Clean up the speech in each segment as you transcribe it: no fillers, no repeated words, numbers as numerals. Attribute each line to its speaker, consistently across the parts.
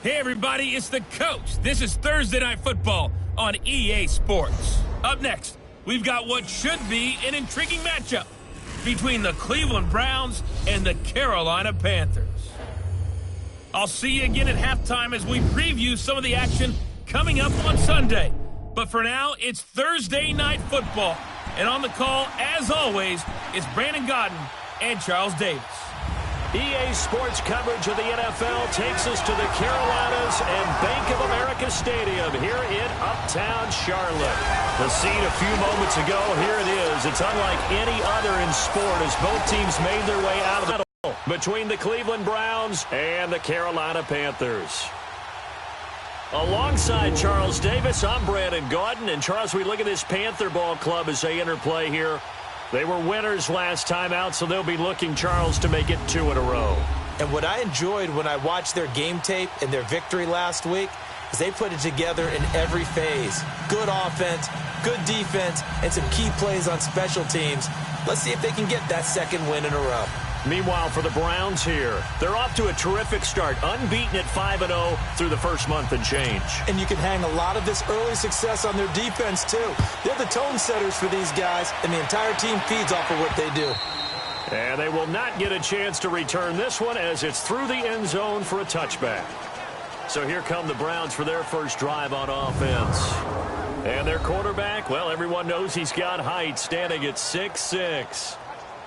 Speaker 1: Hey everybody, it's the coach. This is Thursday Night Football on EA Sports. Up next, we've got what should be an intriguing matchup between the Cleveland Browns and the Carolina Panthers. I'll see you again at halftime as we preview some of the action coming up on Sunday. But for now, it's Thursday Night Football. And on the call, as always, is Brandon Godden and Charles Davis.
Speaker 2: EA Sports coverage of the NFL takes us to the Carolinas and Bank of America Stadium here in Uptown Charlotte. The scene a few moments ago, here it is. It's unlike any other in sport as both teams made their way out of the battle between the Cleveland Browns and the Carolina Panthers. Alongside Charles Davis, I'm Brandon Gaudin. And Charles, we look at this Panther ball club as they interplay here. They were winners last time out, so they'll be looking, Charles, to make it 2 in a row.
Speaker 3: And what I enjoyed when I watched their game tape and their victory last week is they put it together in every phase. Good offense, good defense, and some key plays on special teams. Let's see if they can get that second win in a row.
Speaker 2: Meanwhile, for the Browns here, they're off to a terrific start, unbeaten at 5-0 through the first month and change.
Speaker 3: And you can hang a lot of this early success on their defense, too. They're the tone setters for these guys, and the entire team feeds off of what they do.
Speaker 2: And they will not get a chance to return this one as it's through the end zone for a touchback. So here come the Browns for their first drive on offense. And their quarterback, well, everyone knows he's got height, standing at 6'6".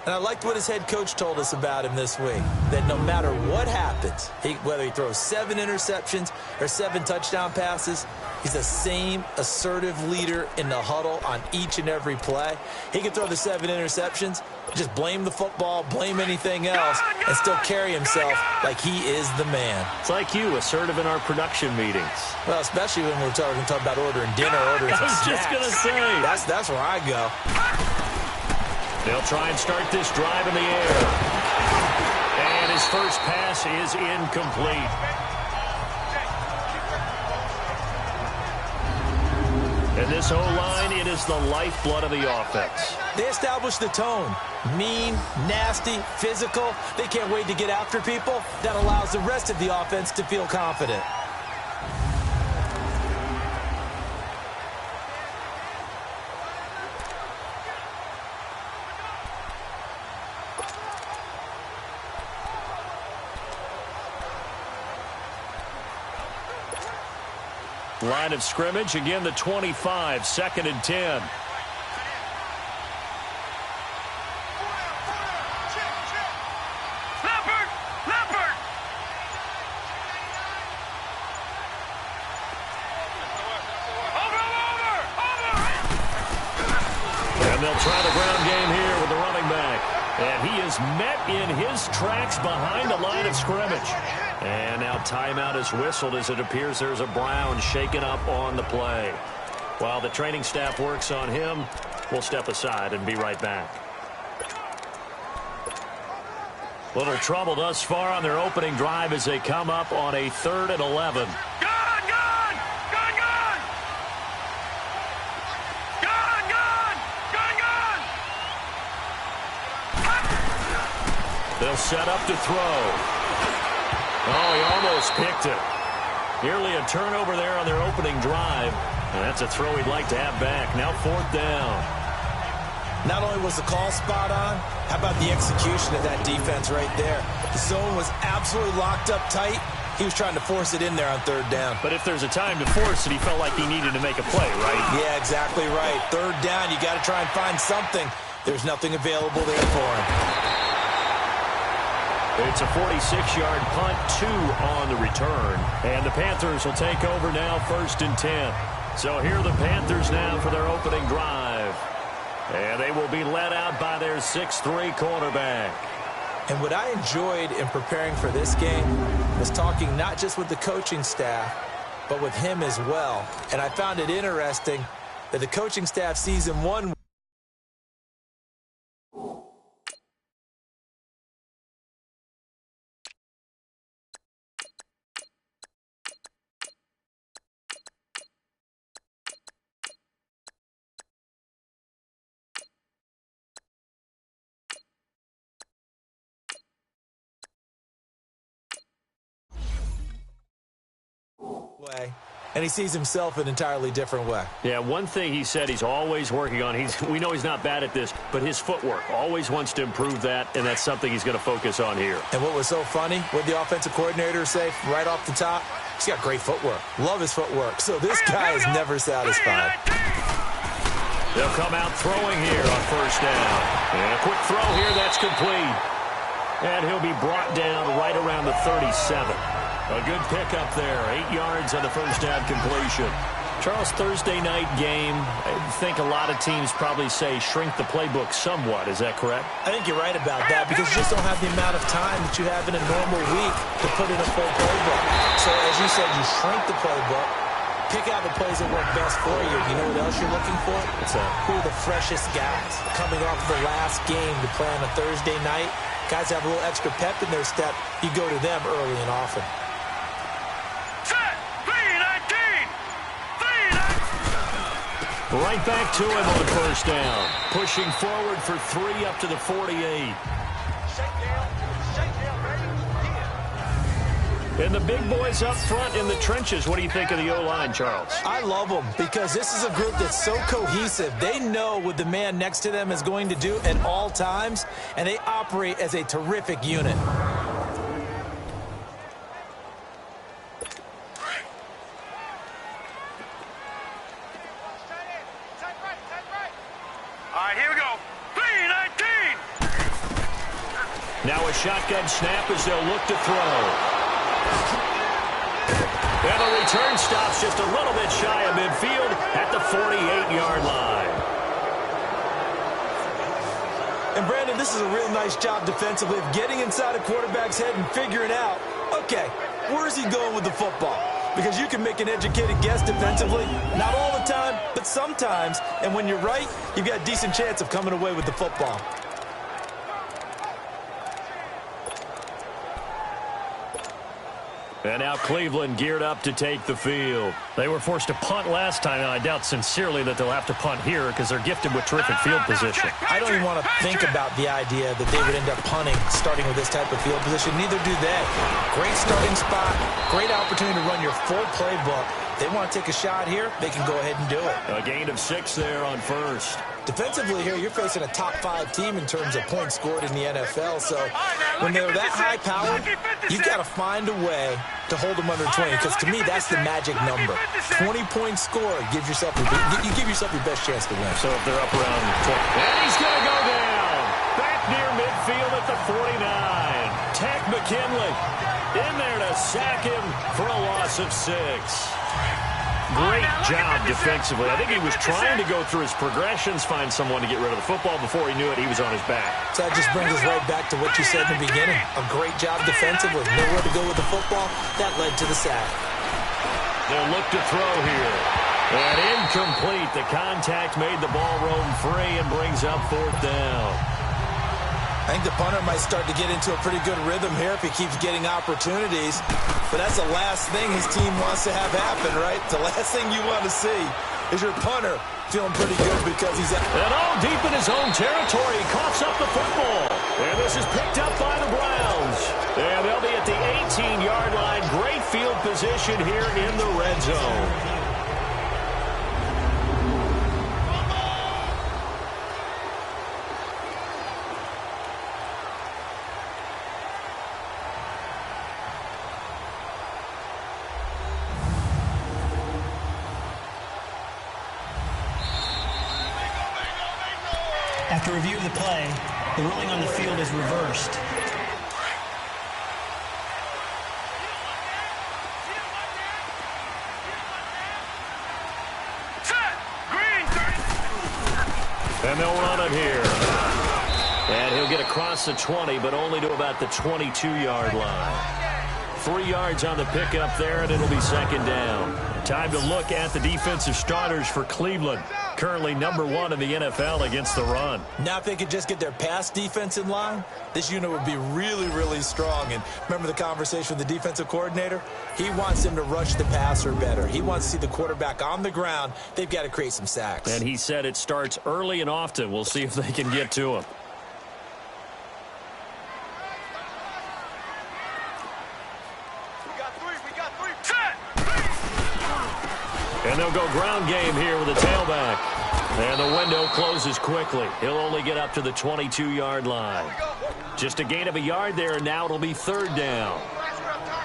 Speaker 3: And I liked what his head coach told us about him this week, that no matter what happens, whether he throws 7 interceptions or 7 touchdown passes, he's the same assertive leader in the huddle on each and every play. He can throw the 7 interceptions, just blame the football, blame anything else, and still carry himself like he is the man.
Speaker 2: It's like you, assertive in our production meetings.
Speaker 3: Well, especially when we're talking about ordering dinner, ordering some snacks.
Speaker 2: I was just going to say.
Speaker 3: That's where I go.
Speaker 2: They'll try and start this drive in the air. And his first pass is incomplete. And this O-line, it is the lifeblood of the offense.
Speaker 3: They establish the tone. Mean, nasty, physical. They can't wait to get after people. That allows the rest of the offense to feel confident.
Speaker 2: Line of scrimmage, again the 25, 2nd and 10. And they'll try the ground game here with the running back. And he is met in his tracks behind the line of scrimmage. And now timeout is whistled as it appears there's a Brown shaken up on the play. While the training staff works on him, we'll step aside and be right back. Little trouble thus far on their opening drive as they come up on a 3rd and 11. They'll set up to throw. Oh, he almost picked it. Nearly a turnover there on their opening drive. And that's a throw he'd like to have back. Now 4th down.
Speaker 3: Not only was the call spot on, how about the execution of that defense right there? The zone was absolutely locked up tight. He was trying to force it in there on 3rd down.
Speaker 2: But if there's a time to force it, he felt like he needed to make a play, right?
Speaker 3: Yeah, exactly right. 3rd down, you got to try and find something. There's nothing available there for him.
Speaker 2: It's a 46-yard punt, 2 on the return. And the Panthers will take over now, 1st and 10. So here are the Panthers now for their opening drive. And they will be led out by their 6'3" quarterback.
Speaker 3: And what I enjoyed in preparing for this game was talking not just with the coaching staff, but with him as well. And I found it interesting that the coaching staff sees him one way, and he sees himself an entirely different way.
Speaker 2: Yeah, one thing he said he's always working on, we know he's not bad at this, but his footwork, always wants to improve that, and that's something he's going to focus on here.
Speaker 3: And what was so funny, what the offensive coordinator say right off the top, he's got great footwork. Love his footwork. So this guy is never satisfied.
Speaker 2: They'll come out throwing here on first down. And a quick throw here, that's complete. And he'll be brought down right around the 37. A good pickup there, 8 yards on the first down completion. Charles, Thursday night game, I think a lot of teams probably say shrink the playbook somewhat. Is that correct?
Speaker 3: I think you're right about that because you just don't have the amount of time that you have in a normal week to put in a full playbook. So as you said, you shrink the playbook, pick out the plays that work best for you. You know what else you're looking for? Who are the freshest guys coming off the last game to play on a Thursday night? Guys have a little extra pep in their step. You go to them early and often.
Speaker 2: Right back to him on first down. Pushing forward for 3 up to the 48. And the big boys up front in the trenches. What do you think of the O-line, Charles?
Speaker 3: I love them because this is a group that's so cohesive. They know what the man next to them is going to do at all times, and they operate as a terrific unit.
Speaker 2: Now a shotgun snap as they'll look to throw. And the return stops just a little bit shy of midfield at the 48-yard line.
Speaker 3: And Brandon, this is a real nice job defensively of getting inside a quarterback's head and figuring out, okay, where's he going with the football? Because you can make an educated guess defensively, not all the time, but sometimes. And when you're right, you've got a decent chance of coming away with the football.
Speaker 2: And now Cleveland geared up to take the field.
Speaker 4: They were forced to punt last time, and I doubt sincerely that they'll have to punt here because they're gifted with terrific field position.
Speaker 3: I don't even want to think about the idea that they would end up punting starting with this type of field position. Neither do they. Great starting spot, great opportunity to run your full playbook. They want to take a shot here, they can go ahead and do it.
Speaker 2: A gain of 6 there on first.
Speaker 3: Defensively here, you're facing a top 5 team in terms of points scored in the NFL. So when they're that high-powered, you've got to find a way to hold them under 20. Because to me, that's the magic number. 20-point score gives yourself you give yourself your best chance to win.
Speaker 2: So if they're up around 20. And he's going to go down. Back near midfield at the 49. Tech McKinley in there to sack him for a loss of 6. Great job defensively. I think he was trying to go through his progressions, find someone to get rid of the football. Before he knew it, he was on his back.
Speaker 3: So that just brings us right back to what you said in the beginning. A great job defensively. Nowhere to go with the football. That led to the sack.
Speaker 2: They'll look to throw here. And incomplete. The contact made the ball roam free and brings up 4th down.
Speaker 3: I think the punter might start to get into a pretty good rhythm here if he keeps getting opportunities. But that's the last thing his team wants to have happen, right? The last thing you want to see is your punter feeling pretty good because he's at...
Speaker 2: And all deep in his own territory, he coughs up the football. And this is picked up by the Browns. And they'll be at the 18-yard line. Great field position here in the red zone.
Speaker 5: After review of the play, the ruling on the field is reversed.
Speaker 2: And they'll run it here. And he'll get across the 20, but only to about the 22-yard line. 3 yards on the pickup there, and it'll be 2nd down. Time to look at the defensive starters for Cleveland. Currently #1 in the NFL against the run.
Speaker 3: Now if they could just get their pass defense in line, this unit would be really, really strong. And remember the conversation with the defensive coordinator? He wants them to rush the passer better. He wants to see the quarterback on the ground. They've got to create some sacks.
Speaker 2: And he said it starts early and often. We'll see if they can get to him. And they'll go ground game here with a tailback. And the window closes quickly. He'll only get up to the 22-yard line. Just a gain of a yard there, and now it'll be 3rd down.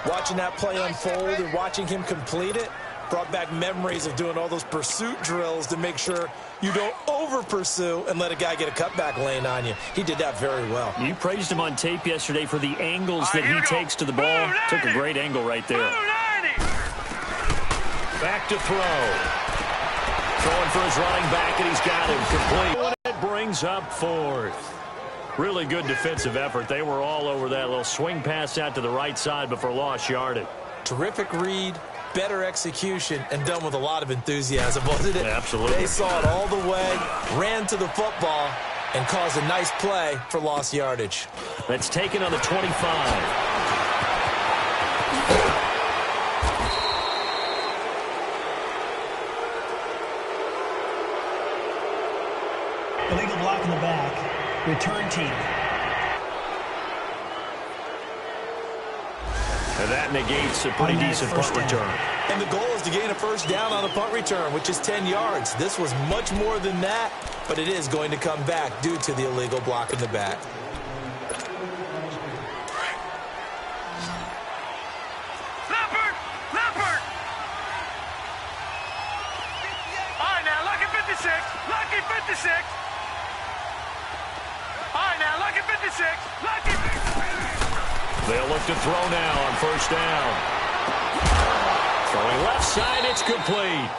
Speaker 3: Watching that play unfold and watching him complete it brought back memories of doing all those pursuit drills to make sure you don't over-pursue and let a guy get a cutback lane on you. He did that very well.
Speaker 4: You praised him on tape yesterday for the angles that he takes to the ball. Took a great angle right there.
Speaker 2: Back to throw. Throwing for his running back, and he's got him complete. It brings up 4th. Really good defensive effort. They were all over that little swing pass out to the right side before lost yardage.
Speaker 3: Terrific read, better execution, and done with a lot of enthusiasm, wasn't it?
Speaker 2: Absolutely.
Speaker 3: They saw it all the way, ran to the football, and caused a nice play for lost yardage.
Speaker 4: That's taken on the 25.
Speaker 5: Illegal block in the back. Return team.
Speaker 2: And that negates a pretty decent punt return.
Speaker 3: And the goal is to gain a 1st down on a punt return, which is 10 yards. This was much more than that, but it is going to come back due to the illegal block in the back.
Speaker 6: Leopard! All right, now, lucky 56. Lucky 56. All right, now, lucky 56. Lucky 56.
Speaker 2: They'll look to throw now on 1st down. Throwing left side, it's complete.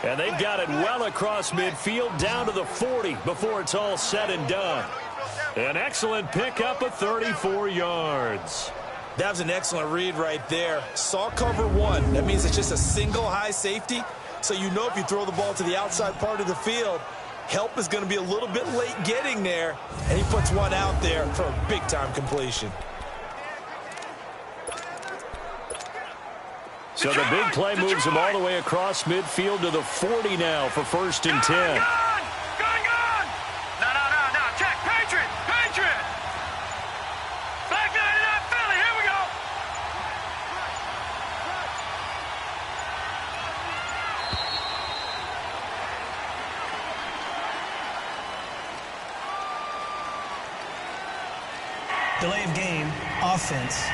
Speaker 2: And they've got it well across midfield down to the 40 before it's all said and done. An excellent pickup of 34 yards.
Speaker 3: That was an excellent read right there. Saw cover 1. That means it's just a single high safety. So you know if you throw the ball to the outside part of the field, help is going to be a little bit late getting there. And he puts one out there for a big-time completion.
Speaker 2: So the big play moves him all the way across midfield to the 40 now for 1st and 10.
Speaker 6: Gone! No. Check. Patriot! Black 99 Philly, here we go!
Speaker 5: Delay of game. Offense.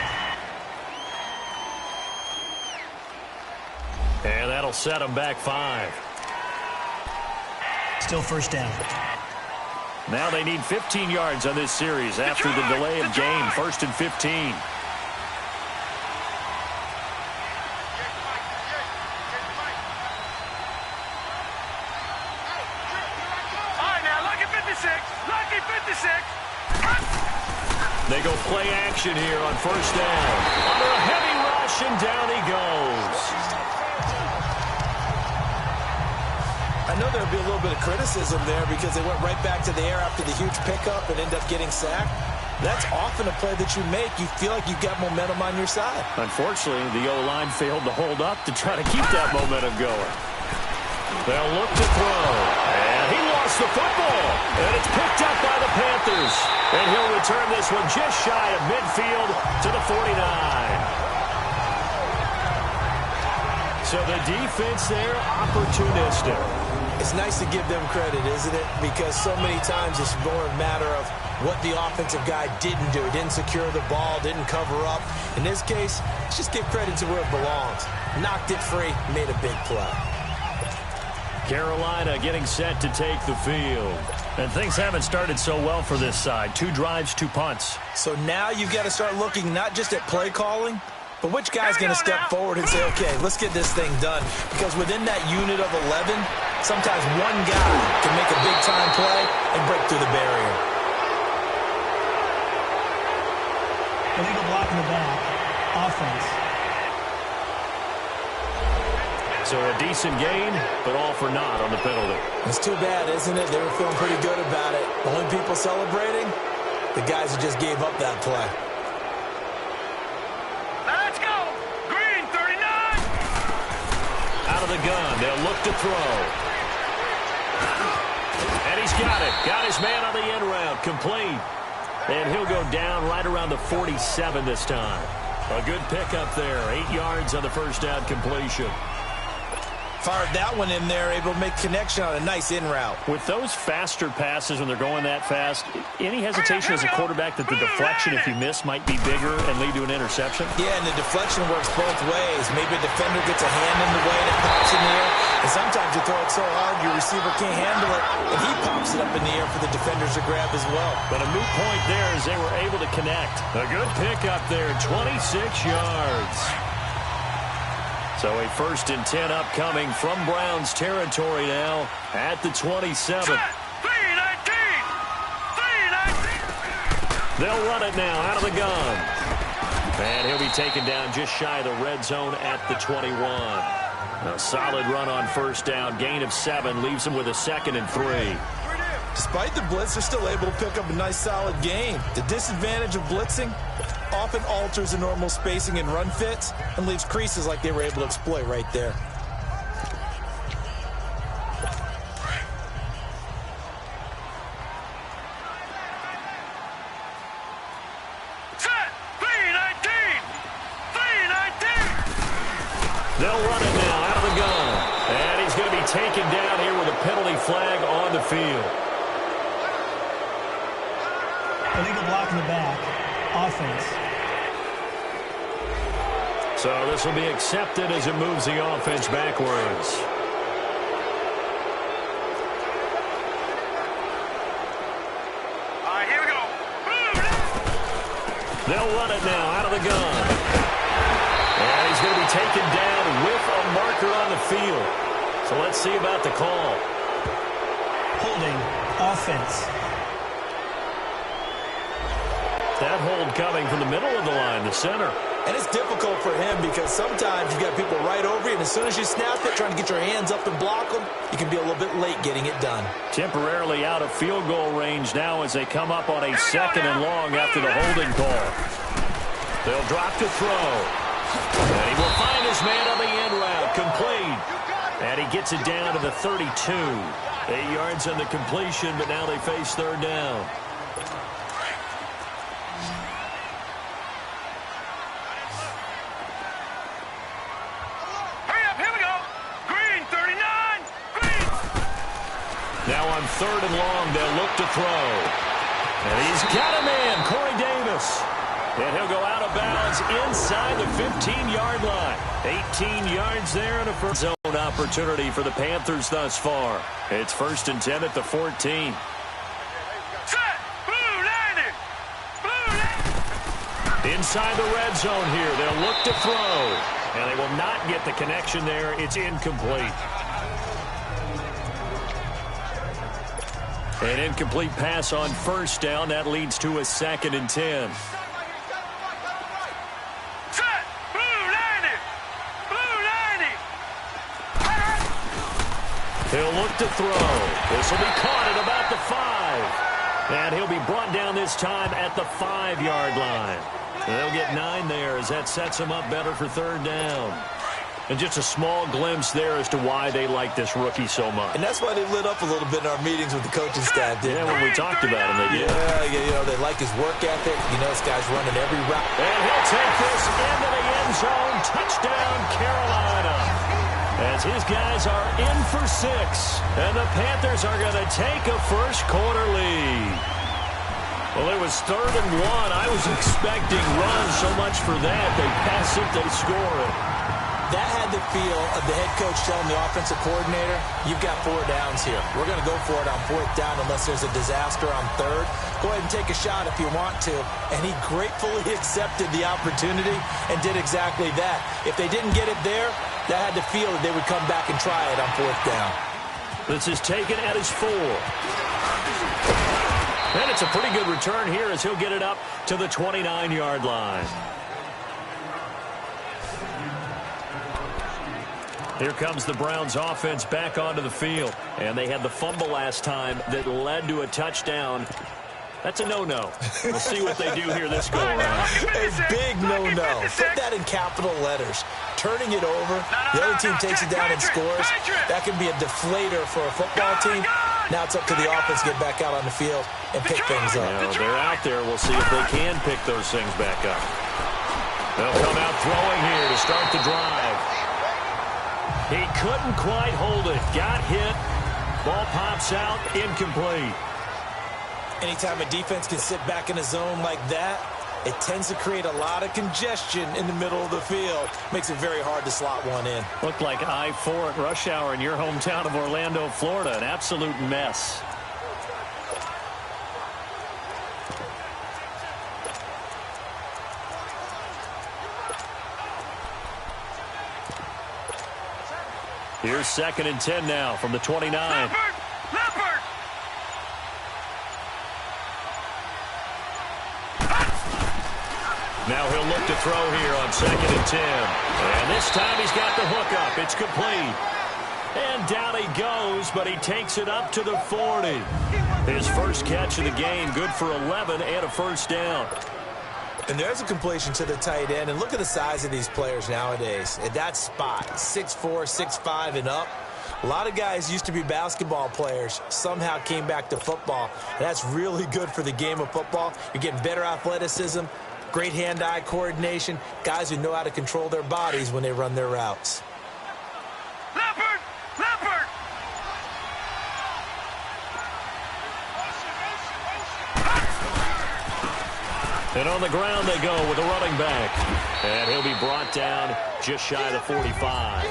Speaker 2: And that'll set him back 5.
Speaker 5: Still 1st down.
Speaker 4: Now they need 15 yards on this series after the delay of game. 1st and 15.
Speaker 6: All right, now, lucky 56. Lucky 56.
Speaker 2: They go play action here on 1st down. Under a heavy rush, and down he goes.
Speaker 3: I know there'll be a little bit of criticism there because they went right back to the air after the huge pickup and ended up getting sacked. That's often a play that you make. You feel like you've got momentum on your side.
Speaker 4: Unfortunately, the O-line failed to hold up to try to keep that momentum going.
Speaker 2: They'll look to throw. And he lost the football. And it's picked up by the Panthers. And he'll return this one just shy of midfield to the 49. So the defense there, opportunistic.
Speaker 3: It's nice to give them credit, isn't it? Because so many times it's more a matter of what the offensive guy didn't do. Didn't secure the ball, didn't cover up. In this case, let's just give credit to where it belongs. Knocked it free, made a big play.
Speaker 2: Carolina getting set to take the field.
Speaker 4: And things haven't started so well for this side. 2 drives, 2 punts.
Speaker 3: So now you've got to start looking not just at play calling, but which guy's going to step forward and say, okay, let's get this thing done. Because within that unit of 11, sometimes one guy can make a big-time play and break through the barrier.
Speaker 5: Illegal block in the back. Offense.
Speaker 2: So a decent gain, but all for naught on the penalty.
Speaker 3: It's too bad, isn't it? They were feeling pretty good about it. Only people celebrating, the guys who just gave up that play.
Speaker 6: Let's go! Green, 39!
Speaker 2: Out of the gun, they'll look to throw. And he's got it. Got his man on the end route, complete. And he'll go down right around the 47 this time. A good pickup there. 8 yards on the first down completion.
Speaker 3: Fired that one in there, able to make connection on a nice in route.
Speaker 4: With those faster passes when they're going that fast, any hesitation as a quarterback that the deflection, if you miss, might be bigger and lead to an interception?
Speaker 3: Yeah, and the deflection works both ways. Maybe a defender gets a hand in the way and it pops in the air. And sometimes you throw it so hard your receiver can't handle it, and he pops it up in the air for the defenders to grab as well.
Speaker 4: But a moot point there as they were able to connect. A good pick up there, 26 yards. So a 1st and 10 upcoming from Browns territory now at the 27.
Speaker 6: 3-19.
Speaker 4: They'll run it now out of the gun. And he'll be taken down just shy of the red zone at the 21. A solid run on 1st down. Gain of 7 leaves him with a 2nd and 3.
Speaker 3: Despite the blitz, they're still able to pick up a nice solid gain. The disadvantage of blitzing often alters the normal spacing and run fits and leaves creases like they were able to exploit right there.
Speaker 4: They'll run it now out of the gun. And he's going to be taken down here with a penalty flag on the field.
Speaker 5: Illegal block in the back. Offense.
Speaker 4: So this will be accepted as it moves the offense backwards.
Speaker 6: All right, here we go.
Speaker 4: They'll run it now out of the gun. And he's going to be taken down with a marker on the field. So let's see about the call.
Speaker 5: Holding. Offense.
Speaker 4: That hold coming from the middle of the line, the center.
Speaker 3: And it's difficult for him because sometimes you got people right over you, and as soon as you snap it, trying to get your hands up and block them, you can be a little bit late getting it done.
Speaker 4: Temporarily out of field goal range now as they come up on a 2nd and long after the holding call. They'll drop to throw. And he will find his man on the end route, complete. And he gets it down to the 32. 8 yards on the completion, but now they face 3rd down. Now on 3rd and long, they'll look to throw. And he's got a man, Corey Davis. And he'll go out of bounds inside the 15-yard line. 18 yards there and a first zone opportunity for the Panthers thus far. It's 1st and 10 at the 14.
Speaker 6: Set. Blue 90. Blue 90.
Speaker 4: Inside the red zone here, they'll look to throw. And they will not get the connection there. It's incomplete. An incomplete pass on 1st down. That leads to a 2nd and 10.
Speaker 6: Set. Blue 90. Blue 90.
Speaker 4: He'll look to throw. This will be caught at about the 5. And he'll be brought down this time at the 5-yard line. They'll get 9 there as that sets him up better for 3rd down. And just a small glimpse there as to why they like this rookie so much.
Speaker 3: And that's why they lit up a little bit in our meetings with the coaching staff.
Speaker 4: Yeah, when we talked about him, they did.
Speaker 3: Yeah, you know, they like his work ethic. You know, this guy's running every route.
Speaker 4: And he'll take this into the end zone. Touchdown, Carolina. As his guys are in for 6. And the Panthers are going to take a first-quarter lead. Well, it was 3rd and 1. I was expecting runs so much for that. They pass it, they score it.
Speaker 3: That had the feel of the head coach telling the offensive coordinator, you've got 4 downs here. We're going to go for it on 4th down unless there's a disaster on 3rd. Go ahead and take a shot if you want to. And he gratefully accepted the opportunity and did exactly that. If they didn't get it there, that had the feel that they would come back and try it on 4th down.
Speaker 4: This is taken at his 4. And it's a pretty good return here as he'll get it up to the 29-yard line. Here comes the Browns offense back onto the field. And they had the fumble last time that led to a touchdown. That's a no-no. We'll see what they do here this go-around.
Speaker 3: A big no-no. Put that in capital letters. Turning it over, the other team takes it down and scores. That can be a deflator for a football team. Now it's up to the offense to get back out on the field and pick things up.
Speaker 4: You know, they're out there. We'll see if they can pick those things back up. They'll come out throwing here to start the drive.
Speaker 2: He couldn't quite hold it. Got hit. Ball pops out. Incomplete.
Speaker 3: Anytime a defense can sit back in a zone like that, it tends to create a lot of congestion in the middle of the field. Makes it very hard to slot one in.
Speaker 2: Looked like I-4 at rush hour in your hometown of Orlando, Florida. An absolute mess. Here's 2nd and 10 now from the 29.
Speaker 6: Leopard!
Speaker 2: Now he'll look to throw here on 2nd and 10. And this time he's got the hook up. It's complete. And down he goes, but he takes it up to the 40. His first catch of the game, good for 11 and a first down.
Speaker 3: And there's a completion to the tight end. And look at the size of these players nowadays. At that spot, 6'4", 6'5", and up. A lot of guys used to be basketball players, somehow came back to football. And that's really good for the game of football. You're getting better athleticism, great hand-eye coordination, guys who know how to control their bodies when they run their routes.
Speaker 6: Leopard! Leopard!
Speaker 2: And on the ground they go with a running back. And he'll be brought down just shy of the 45.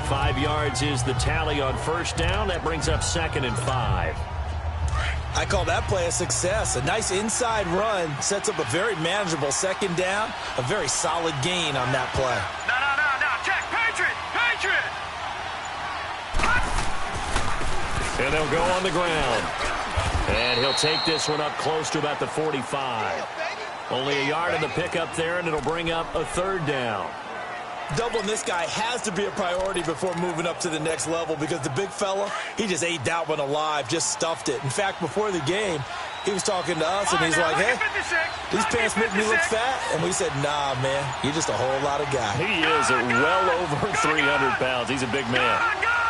Speaker 2: 5 yards is the tally on first down. That brings up 2nd and 5.
Speaker 3: I call that play a success. A nice inside run sets up a very manageable 2nd down. A very solid gain on that play.
Speaker 6: No. Check. Patriot! Patriot!
Speaker 2: And they'll go on the ground. And he'll take this one up close to about the 45. Only a yard in the pickup there, and it'll bring up a 3rd down.
Speaker 3: Doubling this guy has to be a priority before moving up to the next level because the big fella, he just ate that one alive, just stuffed it. In fact, before the game, he was talking to us, and he's like, hey, these pants make me look fat. And we said, nah, man, you're just a whole lot of guy.
Speaker 2: He is at well over 300 pounds. He's a big man.
Speaker 6: Gone!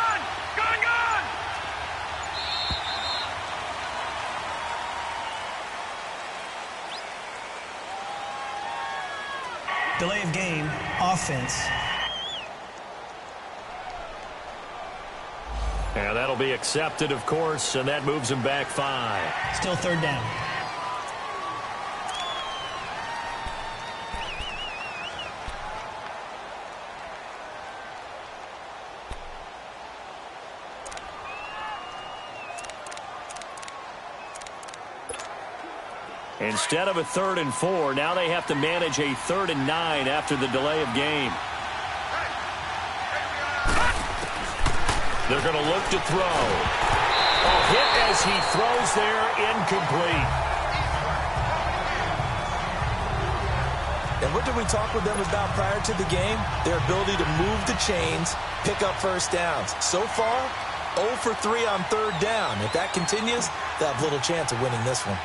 Speaker 5: Delay of game, offense.
Speaker 2: And that'll be accepted, of course, and that moves him back 5.
Speaker 5: Still 3rd down.
Speaker 2: Instead of a 3rd and 4, now they have to manage a 3rd and 9 after the delay of game. They're going to look to throw. A hit as he throws there, incomplete.
Speaker 3: And what did we talk with them about prior to the game? Their ability to move the chains, pick up first downs. So far, 0 for 3 on 3rd down. If that continues, they'll have little chance of winning this one.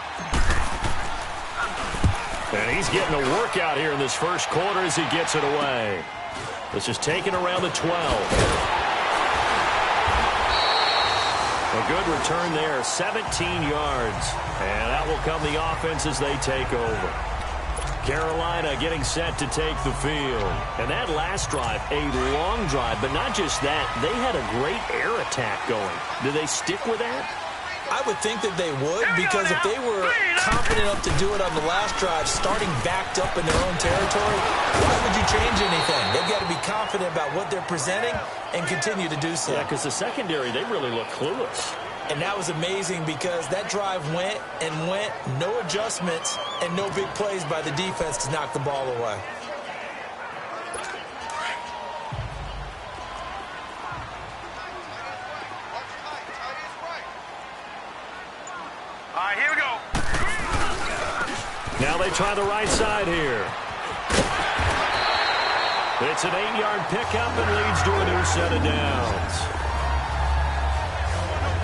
Speaker 2: And he's getting a workout here in this first quarter as he gets it away. This is taken around the 12. A good return there, 17 yards. And that will come the offense as they take over. Carolina getting set to take the field. And that last drive, a long drive, but not just that. They had a great air attack going. Do they stick with that?
Speaker 3: I would think that they would, because if they were confident enough to do it on the last drive, starting backed up in their own territory, why would you change anything? They've got to be confident about what they're presenting and continue to do so.
Speaker 2: Yeah, because the secondary, they really look clueless.
Speaker 3: And that was amazing because that drive went and went, no adjustments and no big plays by the defense to knock the ball away.
Speaker 6: All right, here we go.
Speaker 2: Now they try the right side here. It's an 8-yard pickup and leads to a new set of downs.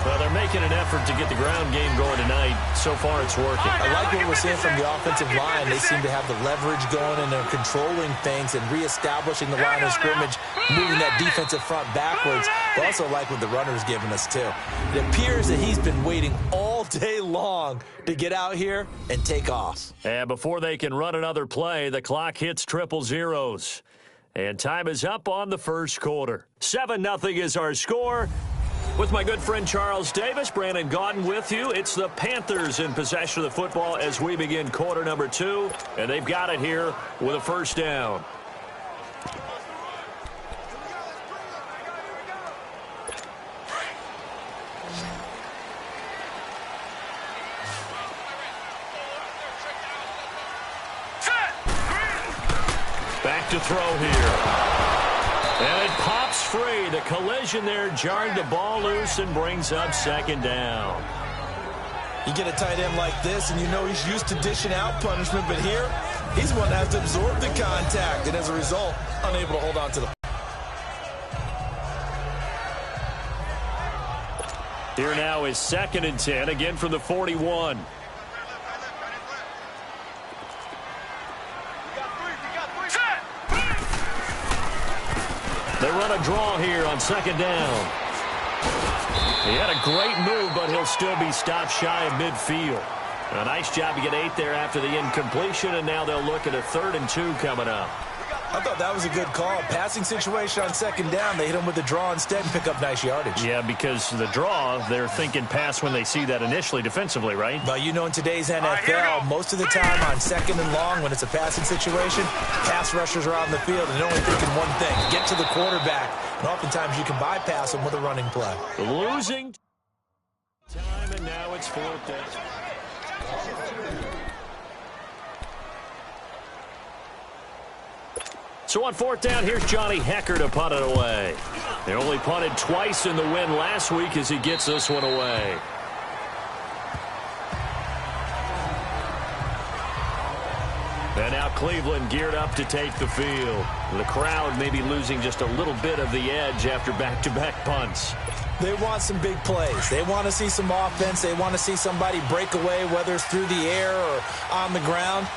Speaker 2: Well, they're making an effort to get the ground game going tonight. So far, it's working.
Speaker 3: I like what we're seeing from the offensive line. They seem to have the leverage going, and they're controlling things and reestablishing the line of scrimmage, moving that defensive front backwards. But also like what the runner's giving us, too. It appears that he's been waiting all day long to get out here and take off.
Speaker 2: And before they can run another play, the clock hits triple zeros. And time is up on the first quarter. 7-0 is our score. With my good friend Charles Davis, Brandon Gaudin with you. It's the Panthers in possession of the football as we begin quarter number 2. And they've got it here with a first down. Back to throw here. And it pops free. The collision there jarred the ball loose and brings up second down.
Speaker 3: You get a tight end like this, and you know he's used to dishing out punishment, but here, he's one that has to absorb the contact, and as a result, unable to hold on to the...
Speaker 2: Here now is 2nd and 10, again from the 41. They run a draw here on 2nd down. He had a great move, but he'll still be stopped shy of midfield. A nice job to get 8 there after the incompletion, and now they'll look at a 3rd and 2 coming up.
Speaker 3: I thought that was a good call. Passing situation on 2nd down. They hit him with the draw instead and pick up nice yardage.
Speaker 2: Yeah, because the draw, they're thinking pass when they see that initially defensively, right?
Speaker 3: But you know, in today's NFL, most of the time on 2nd and long, when it's a passing situation, pass rushers are out in the field and they're only thinking one thing, get to the quarterback. And oftentimes you can bypass them with a running play.
Speaker 2: Losing time, and now it's 4th down. So on 4th down, here's Johnny Hecker to punt it away. They only punted twice in the win last week as he gets this one away. And now Cleveland geared up to take the field. The crowd maybe losing just a little bit of the edge after back-to-back punts.
Speaker 3: They want some big plays. They want to see some offense. They want to see somebody break away, whether it's through the air or on the ground.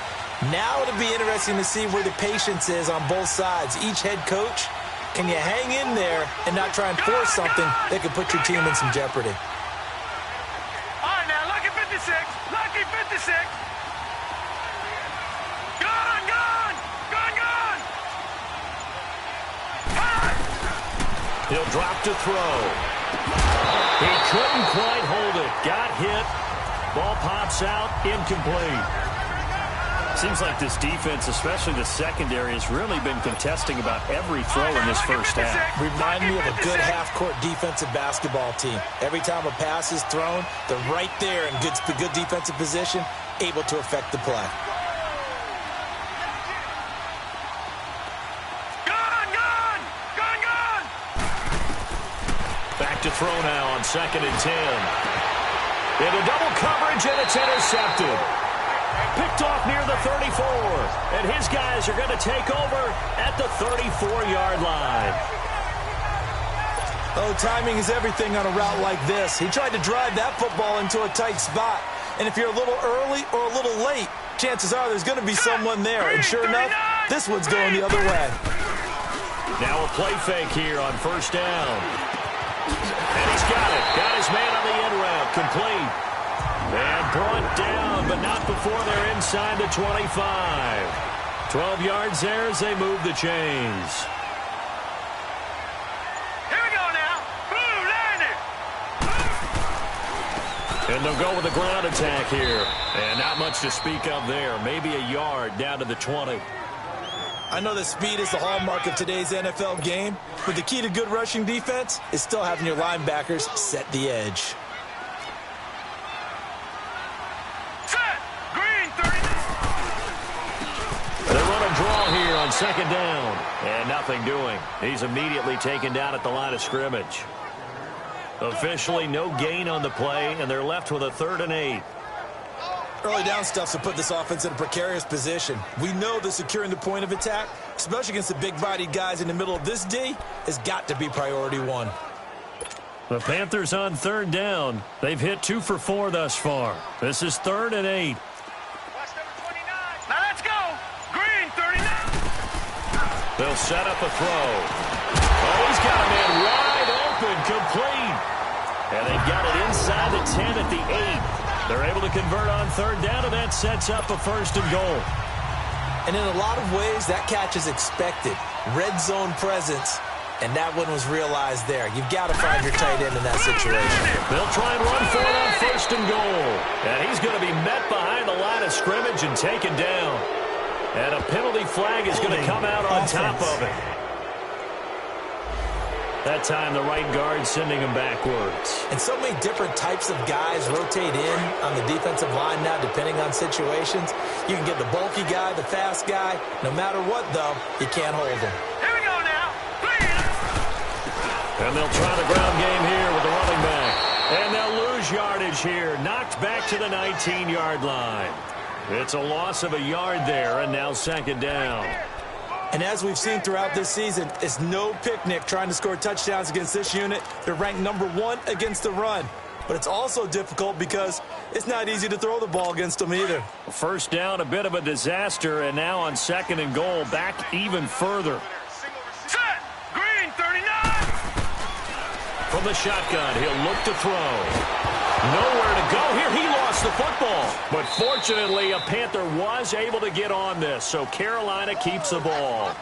Speaker 3: Now it'll be interesting to see where the patience is on both sides. Each head coach, can you hang in there and not try and force something that could put your team in some jeopardy?
Speaker 6: All right, now, lucky 56. Lucky 56. Gone, gone. Gone, gone.
Speaker 2: He'll drop to throw. He couldn't quite hold it. Got hit. Ball pops out. Incomplete. Seems like this defense, especially the secondary, has really been contesting about every throw in this first half.
Speaker 3: Remind me of a good half-court defensive basketball team. Every time a pass is thrown, they're right there in good defensive position, able to affect the play.
Speaker 6: Gone, gone. Gone, gone.
Speaker 2: Back to throw now on 2nd and 10. Into double coverage, and it's intercepted. Picked off near the 34, and his guys are going to take over at the 34-yard line.
Speaker 3: Oh, timing is everything on a route like this. He tried to drive that football into a tight spot, and if you're a little early or a little late, chances are there's going to be someone there, and sure enough, this one's going the other way.
Speaker 2: Now a play fake here on 1st down. And he's got it. Got his man on the end route. Complete. And brought down, but not before they're inside the 25. 12 yards there as they move the chains.
Speaker 6: Here we go now. Blue, line it.
Speaker 2: And they'll go with a ground attack here. And not much to speak of there. Maybe a yard down to the 20.
Speaker 3: I know that speed is the hallmark of today's NFL game, but the key to good rushing defense is still having your linebackers set the edge.
Speaker 2: Here on 2nd down, and nothing doing. He's immediately taken down at the line of scrimmage. Officially no gain on the play, and they're left with a 3rd and 8.
Speaker 3: Early down stuffs will put this offense in a precarious position. We know that securing the point of attack, especially against the big-bodied guys in the middle of this D, has got to be priority 1.
Speaker 2: The Panthers on 3rd down. They've hit 2 for 4 thus far. This is 3rd and 8. They'll set up a throw. Oh, he's got a man wide open, complete. And they've got it inside the 10 at the 8. They're able to convert on 3rd down, and that sets up a 1st and goal.
Speaker 3: And in a lot of ways, that catch is expected. Red zone presence, and that one was realized there. You've got to find your tight end in that situation.
Speaker 2: They'll try and run for it on 1st and goal. And he's going to be met behind the line of scrimmage and taken down. And a penalty flag is going to come out on top of it. That time, the right guard sending him backwards.
Speaker 3: And so many different types of guys rotate in on the defensive line now, depending on situations. You can get the bulky guy, the fast guy. No matter what, though, you can't hold him.
Speaker 6: Here we go now.
Speaker 2: And they'll try the ground game here with the running back. And they'll lose yardage here. Knocked back to the 19-yard line. It's a loss of a yard there, and now 2nd down.
Speaker 3: And as we've seen throughout this season, it's no picnic trying to score touchdowns against this unit. They're ranked #1 against the run. But it's also difficult because it's not easy to throw the ball against them either.
Speaker 2: 1st down, a bit of a disaster, and now on 2nd and goal, back even further.
Speaker 6: Set. Green, 39.
Speaker 2: From the shotgun, he'll look to throw. Nowhere to go here. He lost the football. But fortunately, a Panther was able to get on this, so Carolina keeps the ball.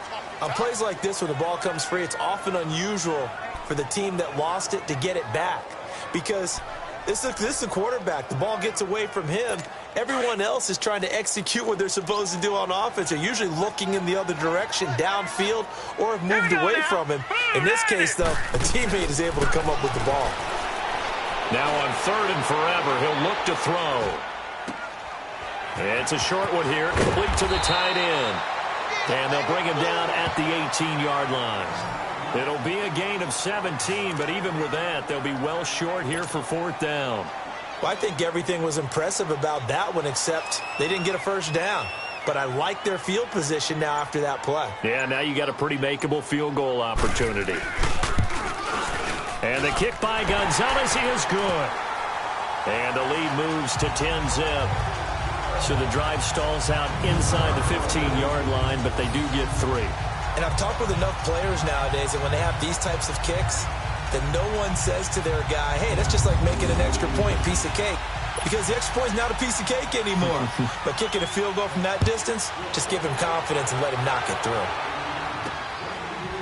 Speaker 3: On plays like this where the ball comes free, it's often unusual for the team that lost it to get it back. Because this is the quarterback. The ball gets away from him. Everyone else is trying to execute what they're supposed to do on offense. They're usually looking in the other direction, downfield, or have moved away from him. In this case, though, a teammate is able to come up with the ball.
Speaker 2: Now on 3rd and forever, he'll look to throw. It's a short one here, complete to the tight end. And they'll bring him down at the 18-yard line. It'll be a gain of 17, but even with that, they'll be well short here for 4th down.
Speaker 3: Well, I think everything was impressive about that one, except they didn't get a 1st down. But I like their field position now after that play.
Speaker 2: Yeah, now you got a pretty makeable field goal opportunity. And the kick by Gonzalez is good. And the lead moves to 10-zip. So the drive stalls out inside the 15-yard line, but they do get 3.
Speaker 3: And I've talked with enough players nowadays that when they have these types of kicks, that no one says to their guy, hey, that's just like making an extra point, piece of cake. Because the extra point's not a piece of cake anymore. But kicking a field goal from that distance, just give him confidence and let him knock it through.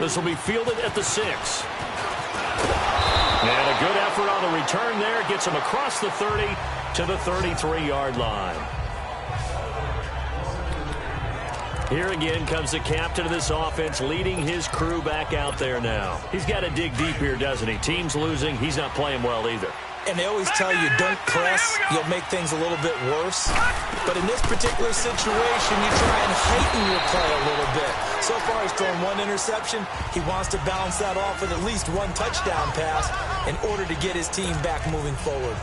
Speaker 2: This will be fielded at the 6. And a good effort on the return there. Gets him across the 30 to the 33-yard line. Here again comes the captain of this offense, leading his crew back out there now. He's got to dig deep here, doesn't he? Team's losing. He's not playing well either.
Speaker 3: And they always tell you, don't press. You'll make things a little bit worse. But in this particular situation, you try and heighten your play a little bit. So far, he's thrown 1 interception. He wants to balance that off with at least 1 touchdown pass in order to get his team back moving forward.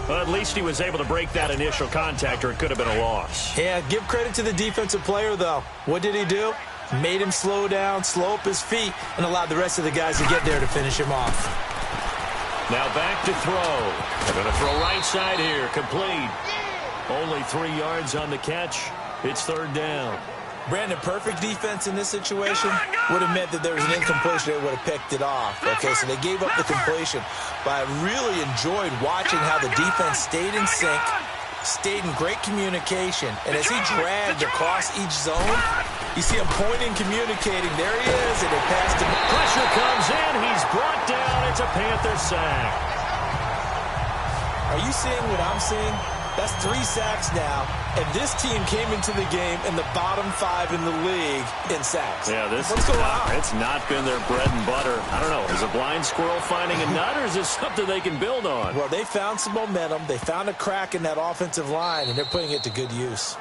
Speaker 2: Well, at least he was able to break that initial contact, or it could have been a loss.
Speaker 3: Yeah, give credit to the defensive player, though. What did he do? Made him slow down, slow up his feet, and allowed the rest of the guys to get there to finish him off.
Speaker 2: Now back to throw. They're going to throw right side here. Complete. Only 3 yards on the catch. It's 3rd down.
Speaker 3: Brandon, perfect defense in this situation would have meant that there was an incompletion. They would have picked it off. Okay, so they gave up the completion. But I really enjoyed watching how the defense stayed in sync, stayed in great communication. And as he dragged across each zone, you see him pointing, communicating. There he is, and they passed him.
Speaker 2: Pressure comes in. He's brought down. It's a Panther sack.
Speaker 3: Are you seeing what I'm seeing? That's 3 sacks now, and this team came into the game in the bottom 5 in the league in sacks.
Speaker 2: Yeah,
Speaker 3: What's going on?
Speaker 2: It's not been their bread and butter. I don't know. Is a blind squirrel finding a nut, or is this something they can build on?
Speaker 3: Well, they found some momentum. They found a crack in that offensive line, and they're putting it to good use.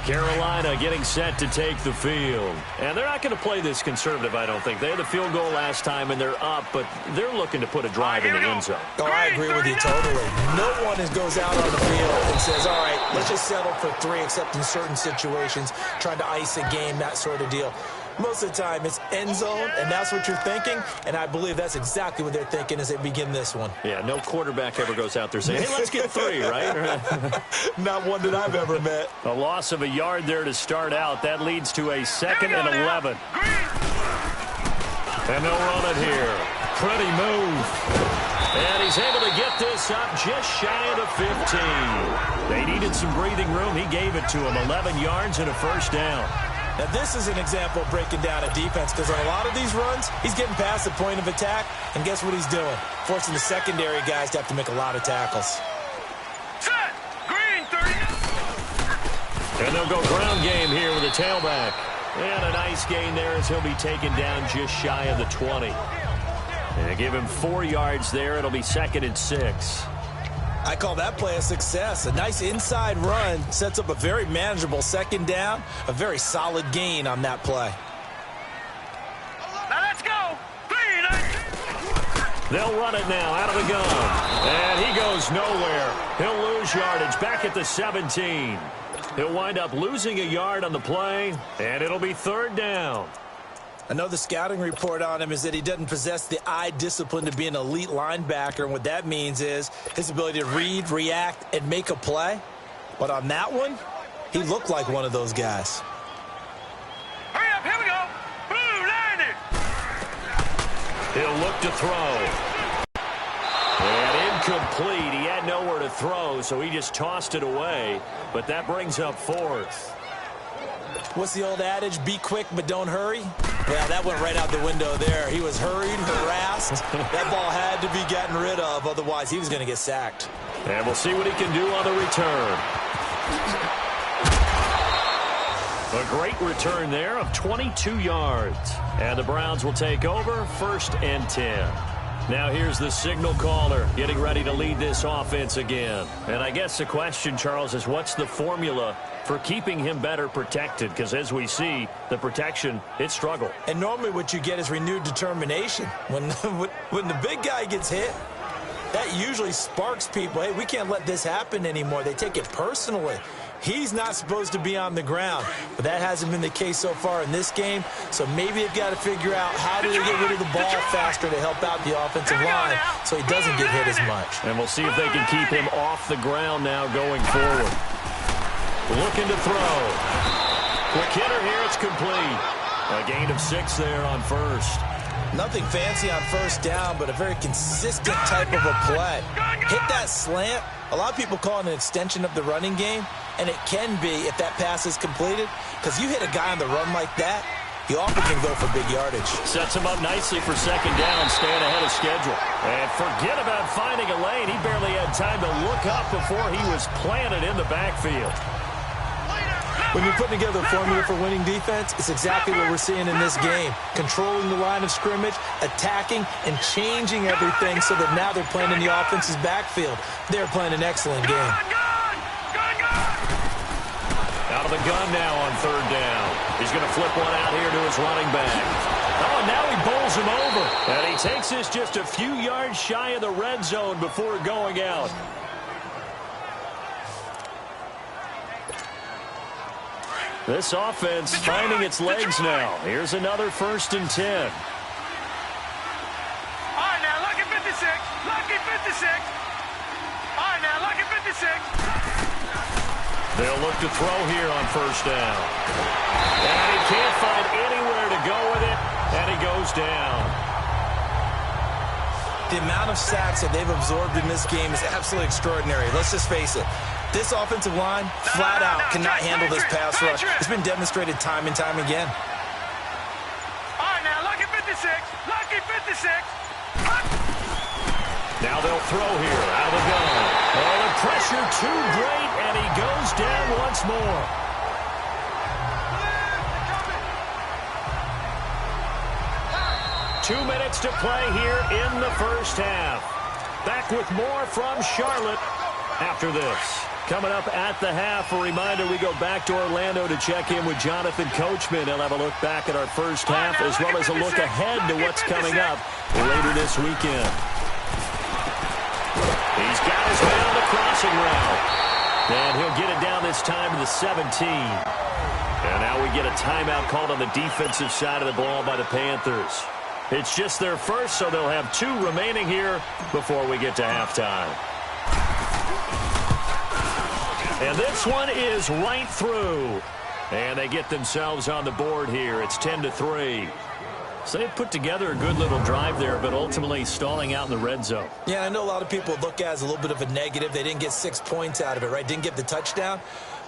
Speaker 2: Carolina getting set to take the field. And they're not going to play this conservative, I don't think. They had the field goal last time, and they're up, but they're looking to put a drive in the end zone.
Speaker 3: Oh, I agree with you totally. No one goes out on the field and says, all right, let's just settle for 3, except in certain situations, trying to ice a game, that sort of deal. Most of the time, it's end zone, and that's what you're thinking, and I believe that's exactly what they're thinking as they begin this one.
Speaker 2: Yeah, no quarterback ever goes out there saying, hey, let's get 3, right?
Speaker 3: Not one that I've ever met.
Speaker 2: A loss of a yard there to start out. That leads to a 2nd and 11. And they'll run it here. pretty move. And he's able to get this up just shy of the 15. They needed some breathing room. He gave it to him. 11 yards and a first down.
Speaker 3: Now, this is an example of breaking down a defense, because on a lot of these runs, he's getting past the point of attack, and guess what he's doing? Forcing the secondary guys to have to make a lot of tackles.
Speaker 6: Set. Green 30.
Speaker 2: And they'll go ground game here with a tailback. And a nice gain there as he'll be taken down just shy of the 20. And give him 4 yards there. It'll be 2nd and 6.
Speaker 3: I call that play a success. A nice inside run sets up a very manageable 2nd down. A very solid gain on that play.
Speaker 6: Now let's go. 3, 9.
Speaker 2: They'll run it now out of the gun. And he goes nowhere. He'll lose yardage back at the 17. He'll wind up losing a yard on the play, and it'll be 3rd down.
Speaker 3: I know the scouting report on him is that he doesn't possess the eye discipline to be an elite linebacker, and what that means is his ability to read, react, and make a play. But on that one, he looked like one of those guys.
Speaker 6: Hurry up, here we go. Blue, line it.
Speaker 2: He'll look to throw. And incomplete. He had nowhere to throw, so he just tossed it away. But that brings up 4th.
Speaker 3: What's the old adage? Be quick, but don't hurry. Well, that went right out the window there. He was hurried, harassed. That ball had to be gotten rid of, otherwise he was going to get sacked.
Speaker 2: And we'll see what he can do on the return. A great return there of 22 yards. And the Browns will take over, 1st and 10. Now here's the signal caller getting ready to lead this offense again. And I guess the question, Charles, is what's the formula for keeping him better protected? Because as we see, the protection, it struggled.
Speaker 3: And normally what you get is renewed determination. When the big guy gets hit, that usually sparks people. Hey, we can't let this happen anymore. They take it personally. He's not supposed to be on the ground, but that hasn't been the case so far in this game. So maybe they've got to figure out how do they get rid of the ball faster to help out the offensive line so he doesn't get hit as much.
Speaker 2: And we'll see if they can keep him off the ground now going forward. Looking to throw. Quick hitter here, it's complete. A gain of 6 there on 1st.
Speaker 3: Nothing fancy on 1st down, but a very consistent type of a play. Hit that slant. A lot of people call it an extension of the running game, and it can be if that pass is completed, because you hit a guy on the run like that, he often can go for big yardage.
Speaker 2: Sets him up nicely for 2nd down, staying ahead of schedule. And forget about finding a lane. He barely had time to look up before he was planted in the backfield.
Speaker 3: When you're putting together a formula for winning defense, it's exactly what we're seeing in this game. Controlling the line of scrimmage, attacking, and changing everything so that now they're playing in the offense's backfield. They're playing an excellent game.
Speaker 2: Out of the gun now on 3rd down. He's going to flip one out here to his running back. Oh, and now he bowls him over. And he takes this just a few yards shy of the red zone before going out. This offense finding its legs now. Here's another 1st and 10.
Speaker 6: All right, now, lucky 56. Lucky 56. All right, now, lucky 56.
Speaker 2: They'll look to throw here on 1st down. And he can't find anywhere to go with it, and he goes down.
Speaker 3: The amount of sacks that they've absorbed in this game is absolutely extraordinary. Let's just face it. This offensive line, flat out, cannot handle this pass rush. It's been demonstrated time and time again.
Speaker 6: All right, now, lucky 56. Lucky 56.
Speaker 2: Now they'll throw here out of the gun. Oh, the pressure too great, and he goes down once more. Two minutes to play here in the 1st half. Back with more from Charlotte after this. Coming up at the half, a reminder, we go back to Orlando to check in with Jonathan Coachman. He'll have a look back at our 1st half as well as a look ahead to what's coming up later this weekend. He's got his man on the crossing route. And he'll get it down this time to the 17. And now we get a timeout called on the defensive side of the ball by the Panthers. It's just their first, so they'll have 2 remaining here before we get to halftime. And this one is right through. And they get themselves on the board here. It's 10-3. So they put together a good little drive there, but ultimately stalling out in the red zone.
Speaker 3: Yeah, I know a lot of people look at it as a little bit of a negative. They didn't get 6 points out of it, right? Didn't get the touchdown.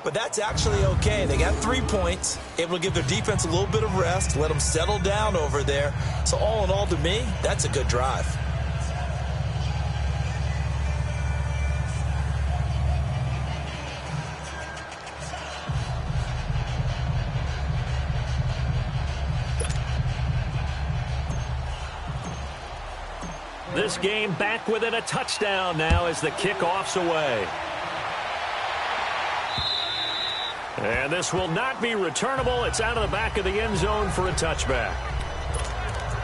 Speaker 3: But that's actually okay. They got 3 points, able to give their defense a little bit of rest, let them settle down over there. So all in all, to me, that's a good drive.
Speaker 2: This game back within a touchdown now as the kickoff's away. And this will not be returnable. It's out of the back of the end zone for a touchback.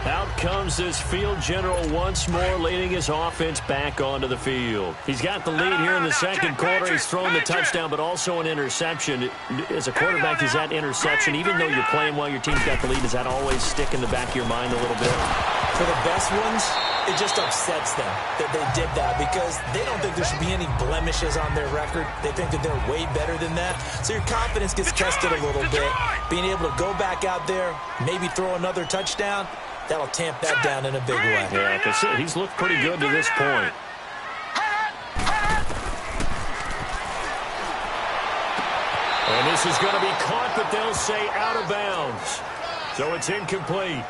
Speaker 2: Out comes this field general once more, leading his offense back onto the field. He's got the lead here in the second quarter. He's thrown the touchdown, but also an interception. As a quarterback, is that interception, even though you're playing well, your team's got the lead, does that always stick in the back of your mind a little bit?
Speaker 3: For the best ones, it just upsets them that they did that because they don't think there should be any blemishes on their record. They think that they're way better than that. So your confidence gets tested a little bit. Being able to go back out there, maybe throw another touchdown, that'll tamp that down in a big way.
Speaker 2: Yeah, because he's looked pretty good to this point. And this is going to be caught, but they'll say out of bounds. So it's incomplete.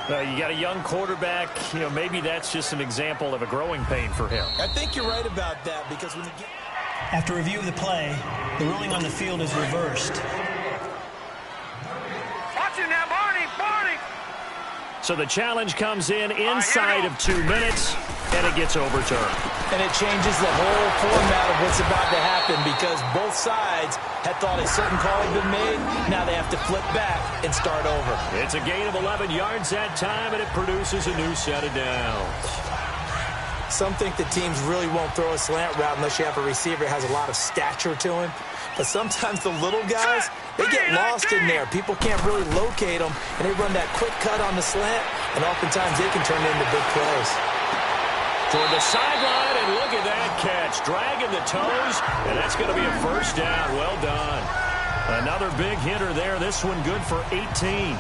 Speaker 2: You got a young quarterback. You know, maybe that's just an example of a growing pain for him.
Speaker 3: I think you're right about that because when you get...
Speaker 5: After review of the play, the ruling on the field is reversed.
Speaker 6: Watch it now, Barney, Barney.
Speaker 2: So the challenge comes in inside of 2 minutes, and it gets overturned.
Speaker 3: And it changes the whole format of what's about to happen because both sides had thought a certain call had been made. Now they have to flip back and start over.
Speaker 2: It's a gain of 11 yards that time, and it produces a new set of downs.
Speaker 3: Some think the teams really won't throw a slant route unless you have a receiver that has a lot of stature to him. But sometimes the little guys, they get lost in there. People can't really locate them, and they run that quick cut on the slant, and oftentimes they can turn it into big plays.
Speaker 2: Toward the sideline, and look at that catch. Dragging the toes, and that's going to be a first down. Well done. Another big hitter there. This one good for 18.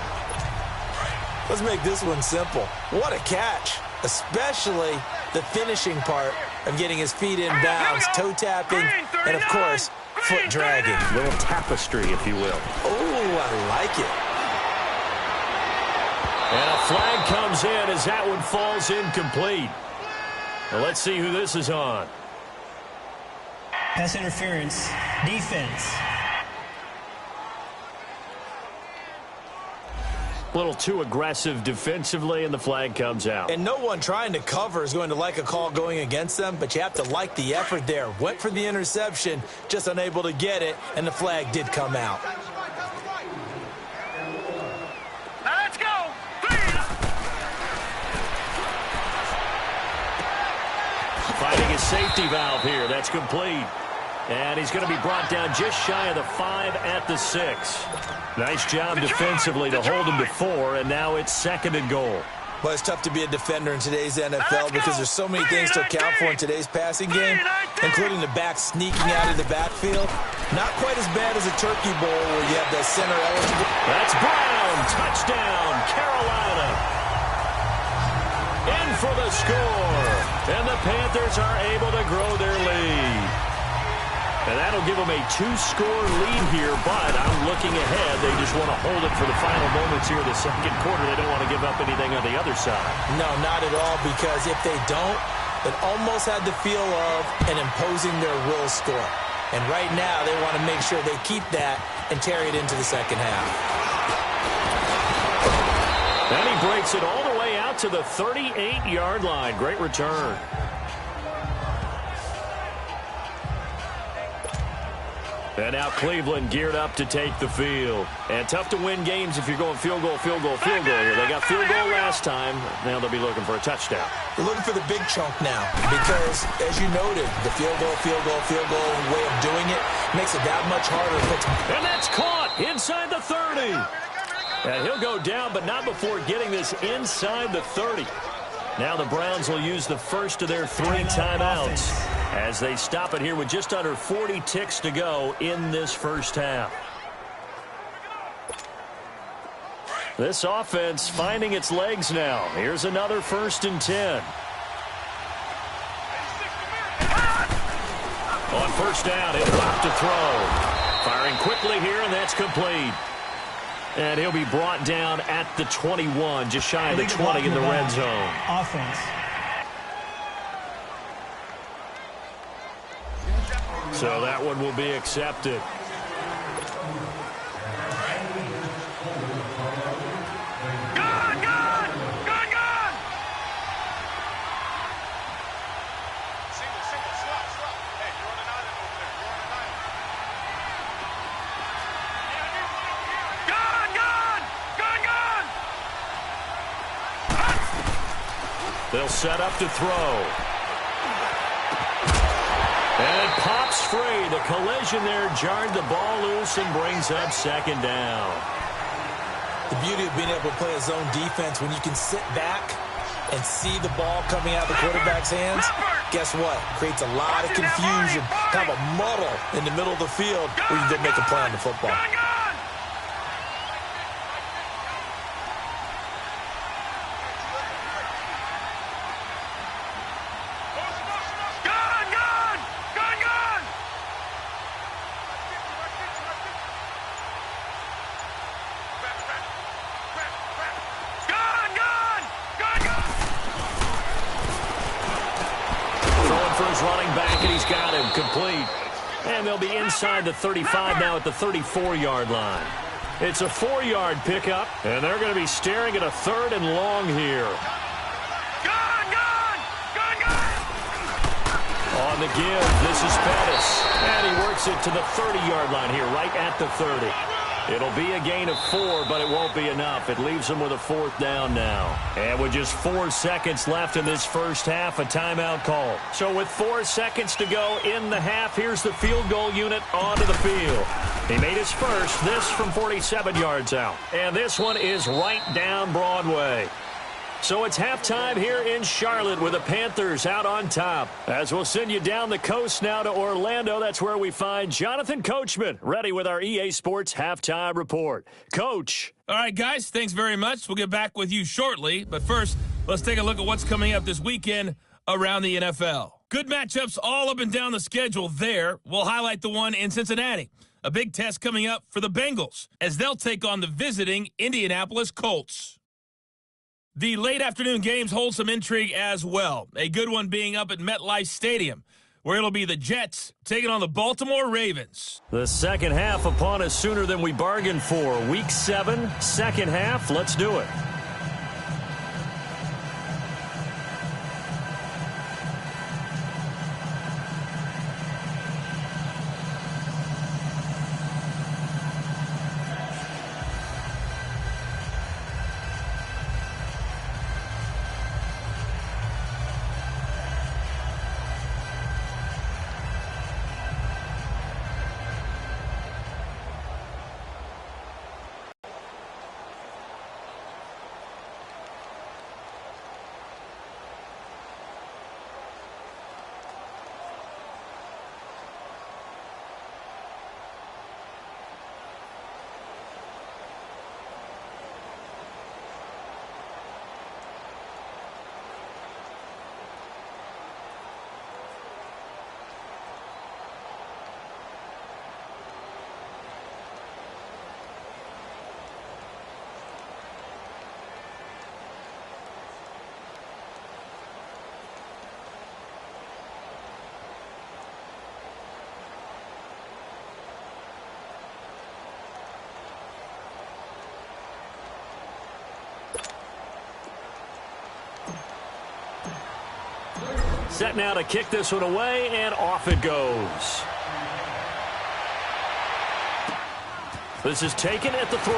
Speaker 3: Let's make this one simple. What a catch, especially the finishing part of getting his feet in bounds, toe tapping, and, of course, foot dragging.
Speaker 2: A little tapestry, if you will.
Speaker 3: Oh, I like it.
Speaker 2: And a flag comes in as that one falls incomplete. Well, let's see who this is on.
Speaker 5: Pass interference, defense.
Speaker 2: A little too aggressive defensively, and the flag comes out.
Speaker 3: And no one trying to cover is going to like a call going against them, but you have to like the effort there. Went for the interception, just unable to get it, and the flag did come out.
Speaker 6: Let's go.
Speaker 2: Finding his safety valve here. That's complete. And he's going to be brought down just shy of the 5 at the 6. Nice job defensively to hold him to 4, and now it's 2nd and goal.
Speaker 3: Well, it's tough to be a defender in today's NFL because there's so many things to account for in today's passing game, including the back sneaking out of the backfield. Not quite as bad as a turkey bowl where you have the center eligible.
Speaker 2: That's Brown. Touchdown, Carolina. In for the score. And the Panthers are able to grow their lead. And that'll give them a 2-score lead here, but I'm looking ahead. They just want to hold it for the final moments here of the second quarter. They don't want to give up anything on the other side.
Speaker 3: No, not at all, because if they don't, it almost had the feel of an imposing their will score. And right now, they want to make sure they keep that and carry it into the second half.
Speaker 2: And he breaks it all the way out to the 38-yard line. Great return. And now Cleveland geared up to take the field. And tough to win games if you're going field goal, field goal, field goal here. They got field goal last time. Now they'll be looking for a touchdown.
Speaker 3: They're looking for the big chunk now because, as you noted, the field goal way of doing it makes it that much harder.
Speaker 2: And that's caught inside the 30. And he'll go down, but not before getting this inside the 30. Now the Browns will use the first of their 3 timeouts as they stop it here with just under 40 ticks to go in this first half. This offense finding its legs now. Here's another 1st and 10. On 1st down, he'll opt to throw. Firing quickly here, and that's complete. And he'll be brought down at the 21, just shy of the 20 in the red zone.
Speaker 5: Offense.
Speaker 2: So that one will be accepted. They'll set up to throw. And it pops free. The collision there jarred the ball loose and brings up 2nd down.
Speaker 3: The beauty of being able to play a zone defense when you can sit back and see the ball coming out of the quarterback's hands, guess what? Creates a lot of confusion, kind of a muddle in the middle of the field where you can go make a play on the football.
Speaker 2: Running back, and he's got him complete. And they'll be inside the 35 now at the 34-yard line. It's a 4-yard pickup, and they're going to be staring at a 3rd and long here. On the give, this is Pettis. And he works it to the 30-yard line here, right at the 30. It'll be a gain of 4, but it won't be enough. It leaves them with a 4th down now. And with just 4 seconds left in this first half, a timeout call. So with 4 seconds to go in the half, here's the field goal unit onto the field. He made his first, this from 47 yards out. And this one is right down Broadway. So it's halftime here in Charlotte with the Panthers out on top. As we'll send you down the coast now to Orlando, that's where we find Jonathan Coachman, ready with our EA Sports Halftime Report. Coach.
Speaker 1: All right, guys, thanks very much. We'll get back with you shortly. But first, let's take a look at what's coming up this weekend around the NFL. Good matchups all up and down the schedule there. We'll highlight the one in Cincinnati. A big test coming up for the Bengals as they'll take on the visiting Indianapolis Colts. The late afternoon games hold some intrigue as well. A good one being up at MetLife Stadium, where it'll be the Jets taking on the Baltimore Ravens.
Speaker 2: The second half upon us sooner than we bargained for. Week 7, second half. Let's do it. Set now to kick this one away, and off it goes. This is taken at the 3.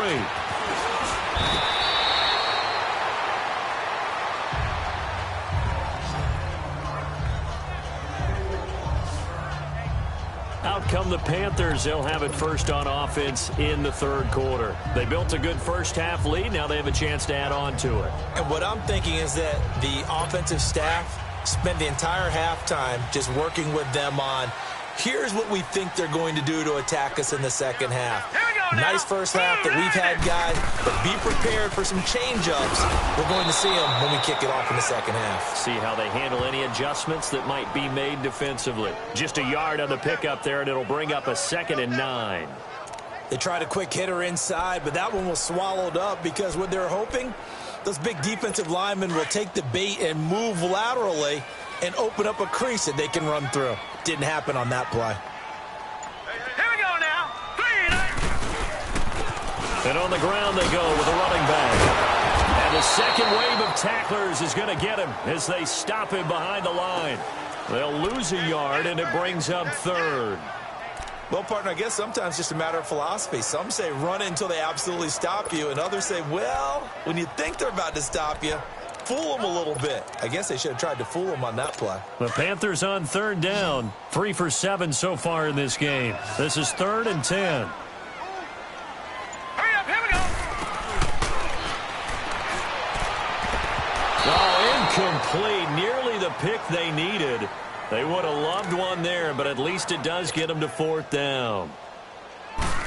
Speaker 2: Out come the Panthers. They'll have it first on offense in the 3rd quarter. They built a good first half lead. Now they have a chance to add on to it.
Speaker 3: And what I'm thinking is that the offensive staff spent the entire halftime just working with them on, here's what we think they're going to do to attack us in the second half.
Speaker 6: Here we go.
Speaker 3: Nice first half that we've had, guys, but be prepared for some change-ups. We're going to see them when we kick it off in the second half.
Speaker 2: See how they handle any adjustments that might be made defensively. Just a yard on the pickup there, and it'll bring up a 2nd and 9.
Speaker 3: They tried a quick hitter inside, but that one was swallowed up because what they're hoping, those big defensive linemen will take the bait and move laterally and open up a crease that they can run through. Didn't happen on that play.
Speaker 6: Here we go now. 3 and 8.
Speaker 2: And on the ground they go with a running back. And the second wave of tacklers is going to get him as they stop him behind the line. They'll lose a yard, and it brings up 3rd.
Speaker 3: Well, partner, I guess sometimes it's just a matter of philosophy. Some say run until they absolutely stop you, and others say, well, when you think they're about to stop you, fool them a little bit. I guess they should have tried to fool them on that play.
Speaker 2: The Panthers on 3rd down. 3 for 7 so far in this game. This is 3rd and 10.
Speaker 6: Hurry up, here we go.
Speaker 2: Oh, incomplete. Nearly the pick they needed. They would have loved one there, but at least it does get them to 4th down.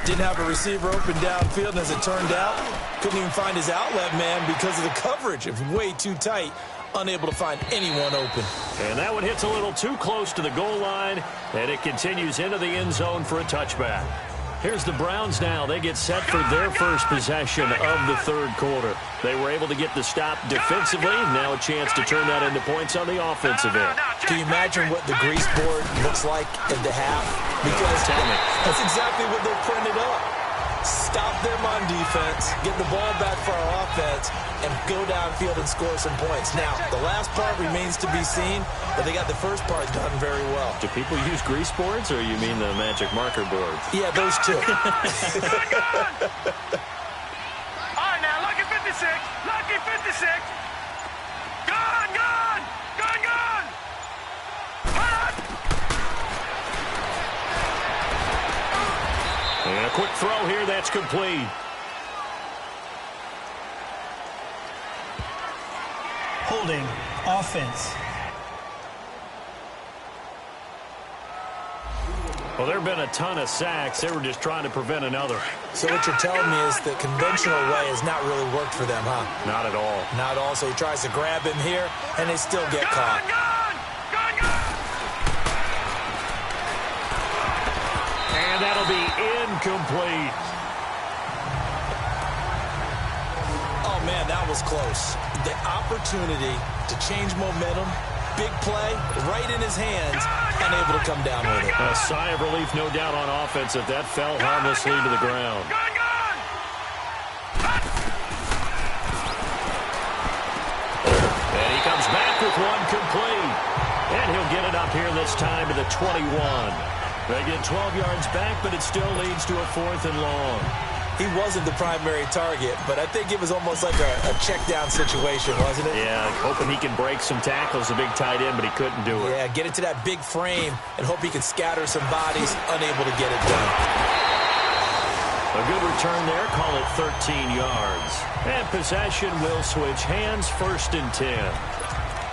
Speaker 3: Didn't have a receiver open downfield, and as it turned out, couldn't even find his outlet man because of the coverage. It was way too tight, unable to find anyone open.
Speaker 2: And that one hits a little too close to the goal line, and it continues into the end zone for a touchback. Here's the Browns now. They get set for their first possession of the 3rd quarter. They were able to get the stop defensively. Now a chance to turn that into points on the offensive end.
Speaker 3: Can you imagine what the grease board looks like at the half? Because that's exactly what they printed up. Stop them on defense, get the ball back for our offense, and go downfield and score some points. Now, the last part remains to be seen, but they got the first part done very well.
Speaker 2: Do people use grease boards, or you mean the magic marker boards?
Speaker 3: Yeah, those two.
Speaker 6: All right, now, lucky 56. Lucky 56. Gone, gone. Gone, gone.
Speaker 2: And a quick throw here, that's complete.
Speaker 5: Holding, offense.
Speaker 2: Well, there have been a ton of sacks. They were just trying to prevent another.
Speaker 3: So what you're telling me is the conventional way has not really worked for them, huh?
Speaker 2: Not at all.
Speaker 3: Not at all. So he tries to grab him here, and they still get caught.
Speaker 2: And that'll be incomplete.
Speaker 3: Oh, man, that was close. The opportunity to change momentum, big play, right in his hands, unable to come down with it.
Speaker 2: A sigh of relief, no doubt, on offense if that fell harmlessly to the ground. And he comes back with one complete. And he'll get it up here this time to the 21. They get 12 yards back, but it still leads to a 4th and long.
Speaker 3: He wasn't the primary target, but I think it was almost like a check-down situation, wasn't it?
Speaker 2: Yeah, hoping he can break some tackles, a big tight end, but he couldn't do it.
Speaker 3: Yeah, get it to that big frame and hope he can scatter some bodies, unable to get it done.
Speaker 2: A good return there, call it 13 yards. And possession will switch hands, 1st and 10.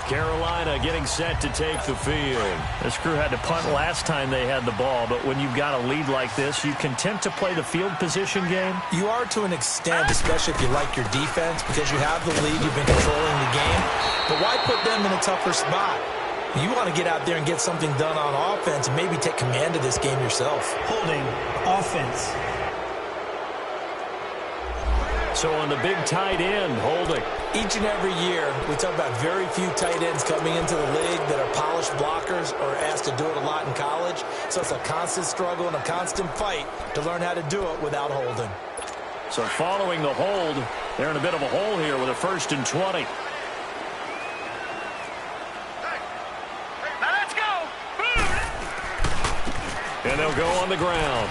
Speaker 2: Carolina getting set to take the field. This crew had to punt last time they had the ball, but when you've got a lead like this, you content to play the field position game?
Speaker 3: You are to an extent, especially if you like your defense, because you have the lead, you've been controlling the game. But why put them in a tougher spot? You want to get out there and get something done on offense and maybe take command of this game yourself.
Speaker 5: Holding, offense.
Speaker 3: So on the big tight end, holding. Each and every year, we talk about very few tight ends coming into the league that are polished blockers or asked to do it a lot in college. So it's a constant struggle and a constant fight to learn how to do it without holding.
Speaker 2: So following the hold, they're in a bit of a hole here with a 1st and 20.
Speaker 6: Now let's go.
Speaker 2: And they'll go on the ground.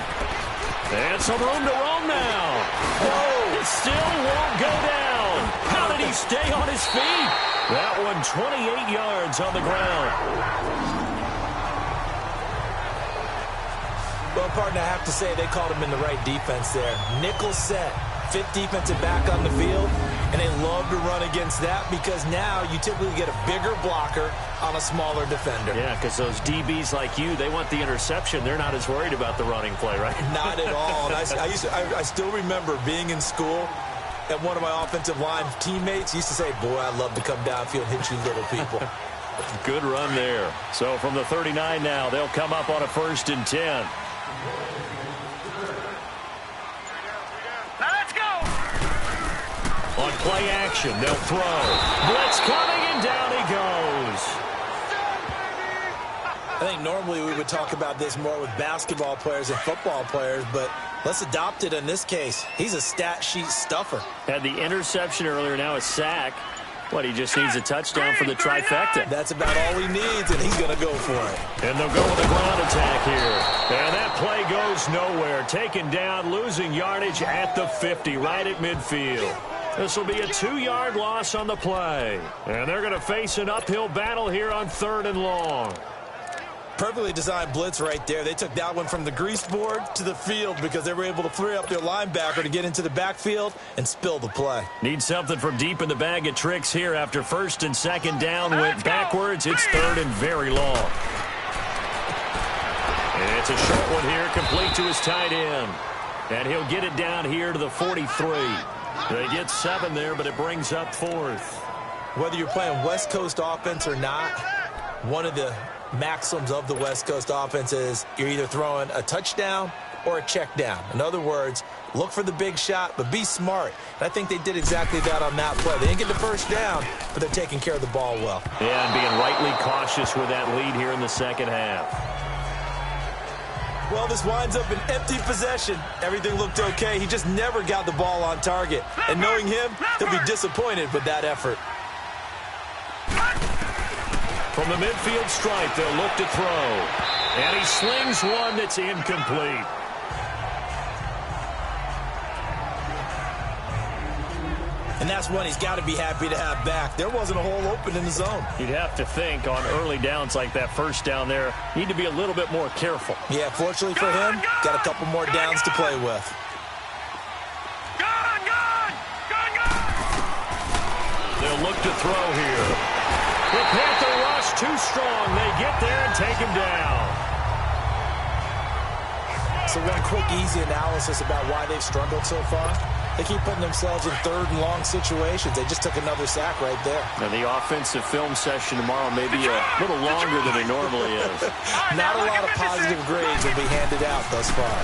Speaker 2: And some room to roam now. Whoa, it still won't go down. How did he stay on his feet? That one 28 yards on the ground.
Speaker 3: Well, partner, I have to say they called him in the right defense there. Nickel set, 5th defensive back on the field. And they love to run against that because now you typically get a bigger blocker on a smaller defender.
Speaker 2: Yeah, because those DBs like you, they want the interception. They're not as worried about the running play, right?
Speaker 3: Not at all. And I still remember being in school, and one of my offensive line teammates used to say, boy, I'd love to come downfield and hit you little people.
Speaker 2: Good run there. So from the 39 now, they'll come up on a 1st and 10. On play action, they'll throw. Blitz coming, and down he goes.
Speaker 3: I think normally we would talk about this more with basketball players and football players, but let's adopt it in this case. He's a stat sheet stuffer.
Speaker 2: Had the interception earlier, now a sack. What, he just needs a touchdown for the trifecta.
Speaker 3: That's about all he needs, and he's going to go for it.
Speaker 2: And they'll go with a ground attack here. And that play goes nowhere. Taken down, losing yardage at the 50, right at midfield. This will be a 2-yard loss on the play. And they're going to face an uphill battle here on 3rd and long.
Speaker 3: Perfectly designed blitz right there. They took that one from the grease board to the field because they were able to free up their linebacker to get into the backfield and spill the play.
Speaker 2: Need something from deep in the bag of tricks here after 1st and 2nd down. Went backwards. It's 3rd and very long. And it's a short one here, complete to his tight end. And he'll get it down here to the 43. They get 7 there, but it brings up 4th.
Speaker 3: Whether you're playing West Coast offense or not, one of the maxims of the West Coast offense is you're either throwing a touchdown or a check down. In other words, look for the big shot, but be smart. And I think they did exactly that on that play. They didn't get the first down, but they're taking care of the ball well.
Speaker 2: Yeah, and being rightly cautious with that lead here in the 2nd half.
Speaker 3: Well, this winds up an empty possession. Everything looked okay. He just never got the ball on target. And knowing him, he'll be disappointed with that effort.
Speaker 2: From the midfield stripe, they'll look to throw. And he slings one that's incomplete.
Speaker 3: And that's one he's got to be happy to have back. There wasn't a hole open in the zone.
Speaker 2: You'd have to think on early downs like that first down there, need to be a little bit more careful.
Speaker 3: Yeah, fortunately for him, got a couple more downs to play with.
Speaker 2: They'll look to throw here. The Panther rush too strong. They get there and take him down.
Speaker 3: So one quick, easy analysis about why they've struggled so far. They keep putting themselves in 3rd and long situations. They just took another sack right there.
Speaker 2: Now the offensive film session tomorrow may be a little longer than it normally is.
Speaker 3: Not a lot of positive grades will be handed out thus far.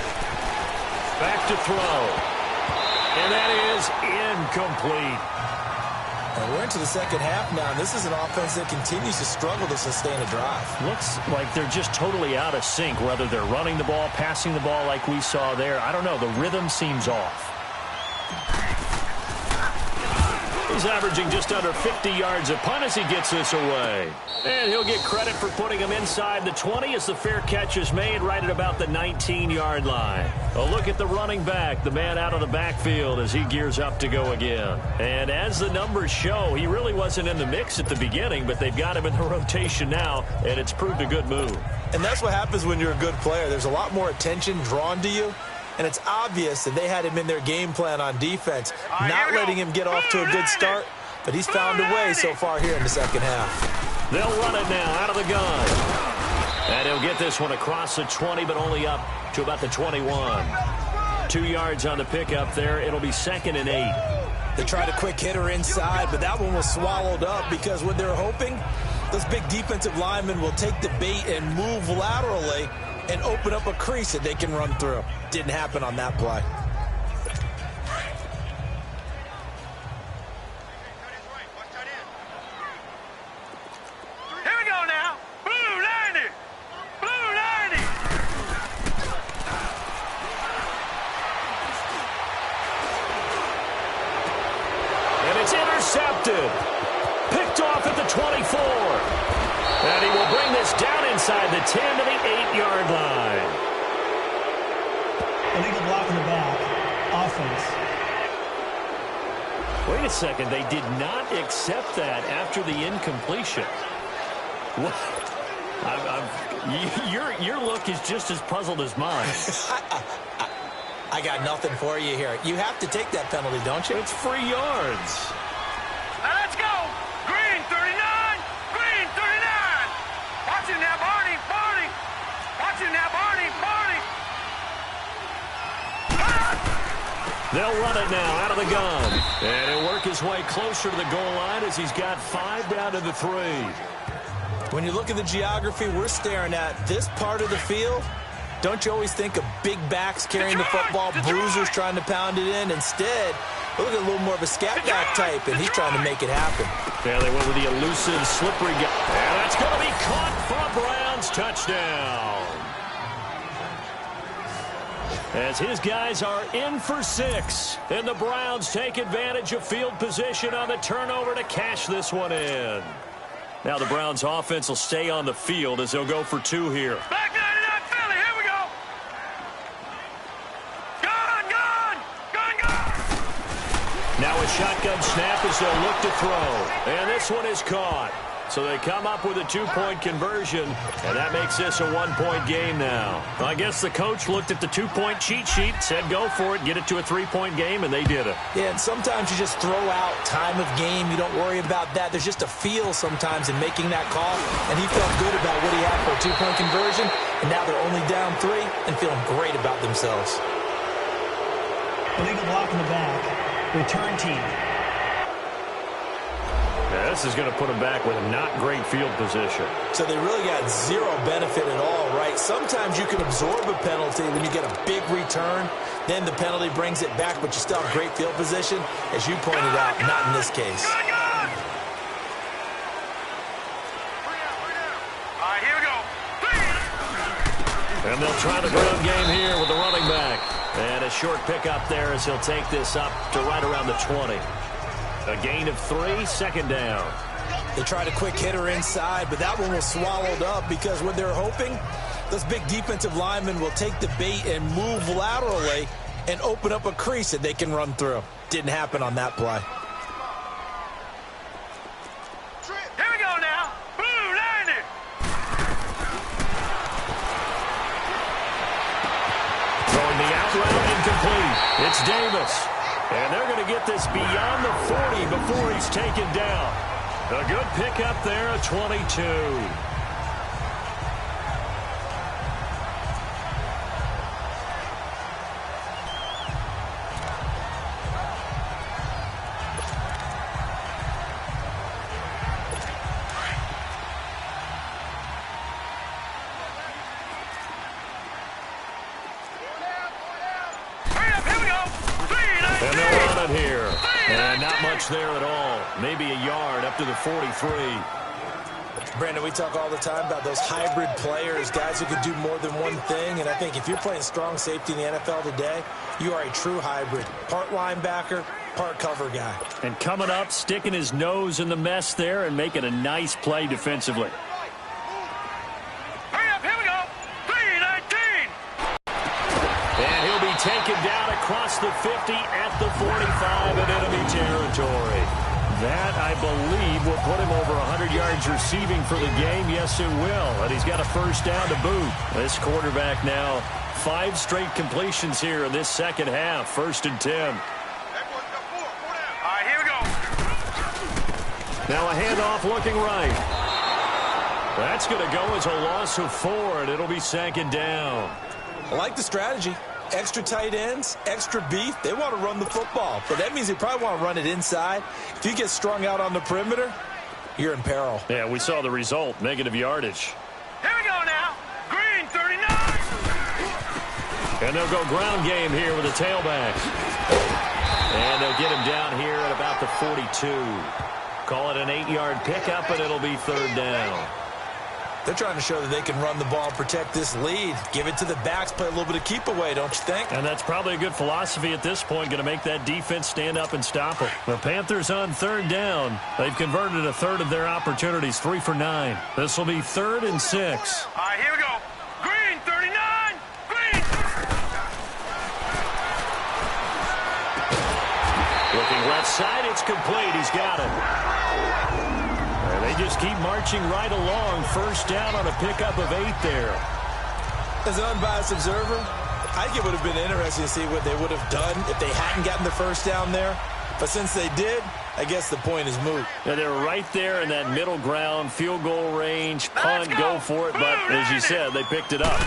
Speaker 2: Back to throw. And that is incomplete.
Speaker 3: And we're into the 2nd half now, and this is an offense that continues to struggle to sustain a drive.
Speaker 2: Looks like they're just totally out of sync, whether they're running the ball, passing the ball like we saw there. I don't know. The rhythm seems off. He's averaging just under 50 yards a punt as he gets this away. And he'll get credit for putting him inside the 20 as the fair catch is made right at about the 19-yard line. A look at the running back, the man out of the backfield as he gears up to go again. And as the numbers show, he really wasn't in the mix at the beginning, but they've got him in the rotation now, and it's proved a good move.
Speaker 3: And that's what happens when you're a good player. There's a lot more attention drawn to you. And it's obvious that they had him in their game plan on defense, not letting him get off to a good start, but he's found a way so far here in the 2nd half.
Speaker 2: They'll run it now out of the gun. And he'll get this one across the 20, but only up to about the 21. 2 yards on the pickup there. It'll be 2nd and 8.
Speaker 3: They tried a quick hitter inside, but that one was swallowed up because what they're hoping, those big defensive linemen will take the bait and move laterally and open up a crease that they can run through. Didn't happen on that play.
Speaker 6: Here we go now. Blue 90. Blue 90.
Speaker 2: And it's intercepted. Picked off at the 24. And he will bring this down inside the 10 to the 8-yard line.
Speaker 5: Illegal block in the back. Offense.
Speaker 2: Wait a second. They did not accept that after the incompletion. What? Your look is just as puzzled as mine.
Speaker 3: I got nothing for you here. You have to take that penalty, don't you?
Speaker 2: It's free yards.
Speaker 6: Now let's go. Green 39. Green 39. Watch him now, Barney. Barney. Watch him now, Barney. Barney.
Speaker 2: They'll run it now out of the gun. And he'll work his way closer to the goal line as he's got 5 down to the 3.
Speaker 3: When you look at the geography we're staring at, this part of the field, don't you always think of big backs carrying the football, bruisers trying to pound it in? Instead, look at a little more of a scat back type, and he's trying to make it happen.
Speaker 2: Yeah, they went with the elusive, slippery guy. And that's going to be caught for a Browns touchdown. As his guys are in for 6. And the Browns take advantage of field position on the turnover to cash this one in. Now the Browns offense will stay on the field as they'll go for 2 here.
Speaker 6: Back 99 Philly. Here we go. Gun, gun, gun, gun.
Speaker 2: Now a shotgun snap as they'll look to throw. And this one is caught. So they come up with a 2-point conversion, and that makes this a 1-point game now. I guess the coach looked at the 2-point cheat sheet, said go for it, get it to a 3-point game, and they did it.
Speaker 3: Yeah, and sometimes you just throw out time of game. You don't worry about that. There's just a feel sometimes in making that call, and he felt good about what he had for a 2-point conversion, and now they're only down 3 and feeling great about themselves.
Speaker 5: Illegal block in the back. Return team.
Speaker 2: Yeah, this is going to put them back with a not great field position.
Speaker 3: So they really got zero benefit at all, right? Sometimes you can absorb a penalty when you get a big return. Then the penalty brings it back, but you still have great field position. As you pointed out, not in this case.
Speaker 6: All right, here we go.
Speaker 2: And they'll try the ground game here with the running back. And a short pickup there as he'll take this up to right around the 20. A gain of 3, 2nd down.
Speaker 3: They tried a quick hitter inside, but that one was swallowed up because what they're hoping, those big defensive linemen will take the bait and move laterally and open up a crease that they can run through. Didn't happen on that play.
Speaker 6: Here we go now. Blue 90.
Speaker 2: Throwing the out route incomplete. It's Davis. And they're going to get this beyond the 40 before he's taken down. A good pickup there, a 22. And they'll run it here. And not much there at all. Maybe a yard up to the 43.
Speaker 3: Brandon, we talk all the time about those hybrid players, guys who can do more than one thing. And I think if you're playing strong safety in the NFL today, you are a true hybrid. Part linebacker, part cover guy.
Speaker 2: And coming up, sticking his nose in the mess there and making a nice play defensively.
Speaker 6: Hurry up, here we go. 3-19.
Speaker 2: And he'll be taken down across the 50 at the 45 in enemy territory. That, I believe, will put him over 100 yards receiving for the game. Yes, it will. And he's got a 1st down to boot. This quarterback now, 5 straight completions here in this second half. 1st and 10.
Speaker 6: All right, here we go.
Speaker 2: Now a handoff looking right. That's going to go as a loss of 4, and it'll be 2nd down.
Speaker 3: I like the strategy. Extra tight ends, extra beef. They want to run the football, but that means they probably want to run it inside. If you get strung out on the perimeter, you're in peril.
Speaker 2: Yeah, we saw the result, negative yardage.
Speaker 6: Here we go now. Green 39.
Speaker 2: And they'll go ground game here with the tailback. And they'll get him down here at about the 42. Call it an 8-yard pickup, and it'll be 3rd down.
Speaker 3: They're trying to show that they can run the ball, protect this lead. Give it to the backs, play a little bit of keep away, don't you think?
Speaker 2: And that's probably a good philosophy at this point, going to make that defense stand up and stop them. The Panthers on 3rd down. They've converted a 1/3 of their opportunities, 3 for 9. This will be 3rd and 6.
Speaker 6: All right, here we go. Green 39. Green.
Speaker 2: Looking left side, it's complete. He's got it. And they just keep marching right along. 1st down on a pickup of 8 there.
Speaker 3: As an unbiased observer, I think it would have been interesting to see what they would have done if they hadn't gotten the first down there. But since they did, I guess the point is moot.
Speaker 2: Yeah, they were right there in that middle ground, field goal range, punt, go for it. But as you said, they picked it up.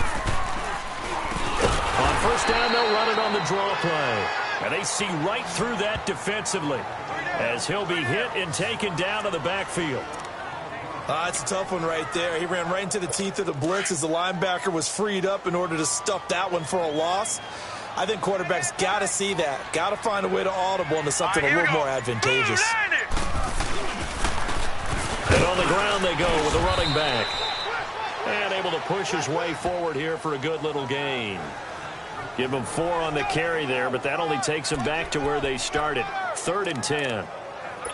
Speaker 2: On first down, they'll run it on the draw play. And they see right through that defensively as he'll be hit and taken down to the backfield.
Speaker 3: It's a tough one right there. He ran right into the teeth of the blitz as the linebacker was freed up in order to stuff that one for a loss. I think quarterbacks got to see that. Got to find a way to audible into something a little more advantageous.
Speaker 2: And on the ground they go with the running back. And able to push his way forward here for a good little gain. Give him 4 on the carry there, but that only takes him back to where they started. 3rd and 10.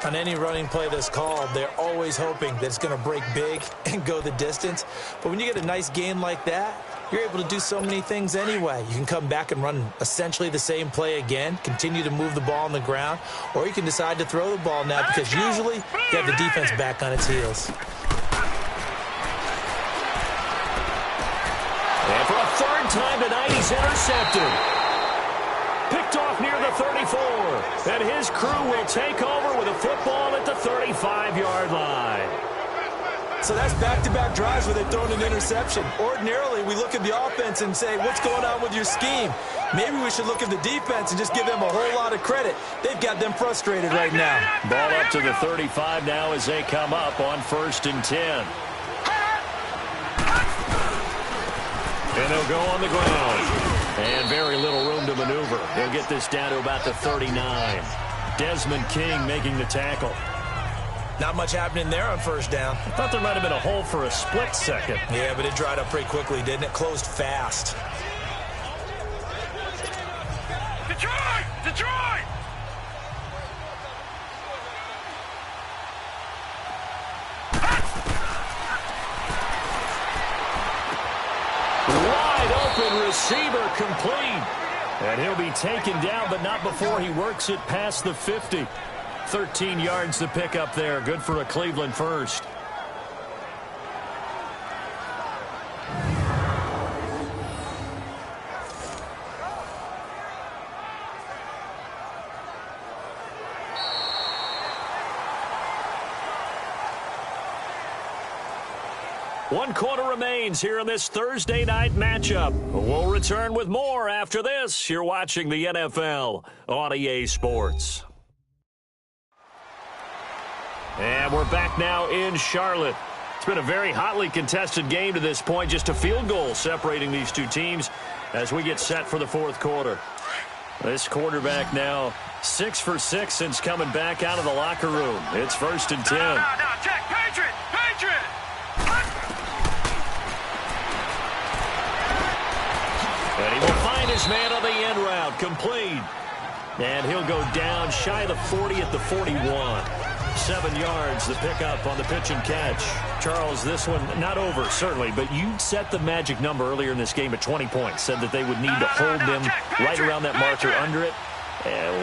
Speaker 3: On any running play that's called, they're always hoping that it's going to break big and go the distance. But when you get a nice gain like that, you're able to do so many things anyway. You can come back and run essentially the same play again, continue to move the ball on the ground, or you can decide to throw the ball now because usually you have the defense back on its heels.
Speaker 2: And for a 3rd time tonight, he's intercepted. Picked off near the 34. And his crew will take over with a football at the 35-yard line.
Speaker 3: So that's back-to-back drives where they've thrown an interception. Ordinarily, we look at the offense and say, what's going on with your scheme? Maybe we should look at the defense and just give them a whole lot of credit. They've got them frustrated right now.
Speaker 2: Ball up to the 35 now as they come up on 1st and 10. And they'll go on the ground. And very little room to maneuver. They'll get this down to about the 39. Desmond King making the tackle.
Speaker 3: Not much happening there on first down.
Speaker 2: I thought there might have been a hole for a split second.
Speaker 3: Yeah, but it dried up pretty quickly, didn't it? Closed fast.
Speaker 6: Detroit! Detroit!
Speaker 2: Wide open receiver complete. And he'll be taken down, but not before he works it past the 50. 13 yards to pick up there. Good for a Cleveland first. One quarter remains here in this Thursday night matchup. We'll return with more after this. You're watching the NFL on EA Sports. And we're back now in Charlotte. It's been a very hotly contested game to this point. Just a field goal separating these two teams as we get set for the 4th quarter. This quarterback now 6 for 6 since coming back out of the locker room. It's 1st and 10.
Speaker 6: No, check. Patriot! Patriot!
Speaker 2: And he will find his man on the end route. Complete. And he'll go down shy of the 40 at the 41. 7 yards, the pickup on the pitch and catch. Charles, this one not over, certainly, but you set the magic number earlier in this game at 20 points. Said that they would need to hold them right around that marker under it.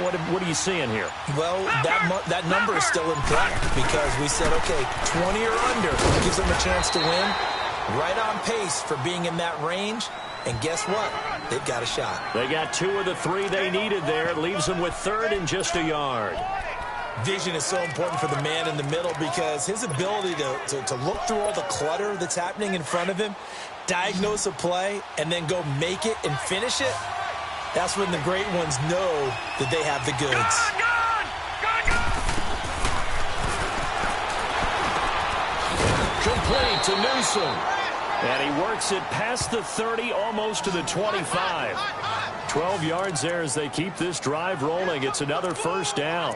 Speaker 2: What are you seeing here?
Speaker 3: Well, that number is still in play because we said, okay, 20 or under gives them a chance to win. Right on pace for being in that range. And guess what? They've got a shot.
Speaker 2: They got 2 of the 3 they needed there. It leaves them with 3rd and just a yard.
Speaker 3: Vision is so important for the man in the middle because his ability to look through all the clutter that's happening in front of him, diagnose a play, and then go make it and finish it, that's when the great ones know that they have the goods.
Speaker 2: Complete to Newsom. And he works it past the 30, almost to the 25. 12 yards there as they keep this drive rolling. It's another 1st down.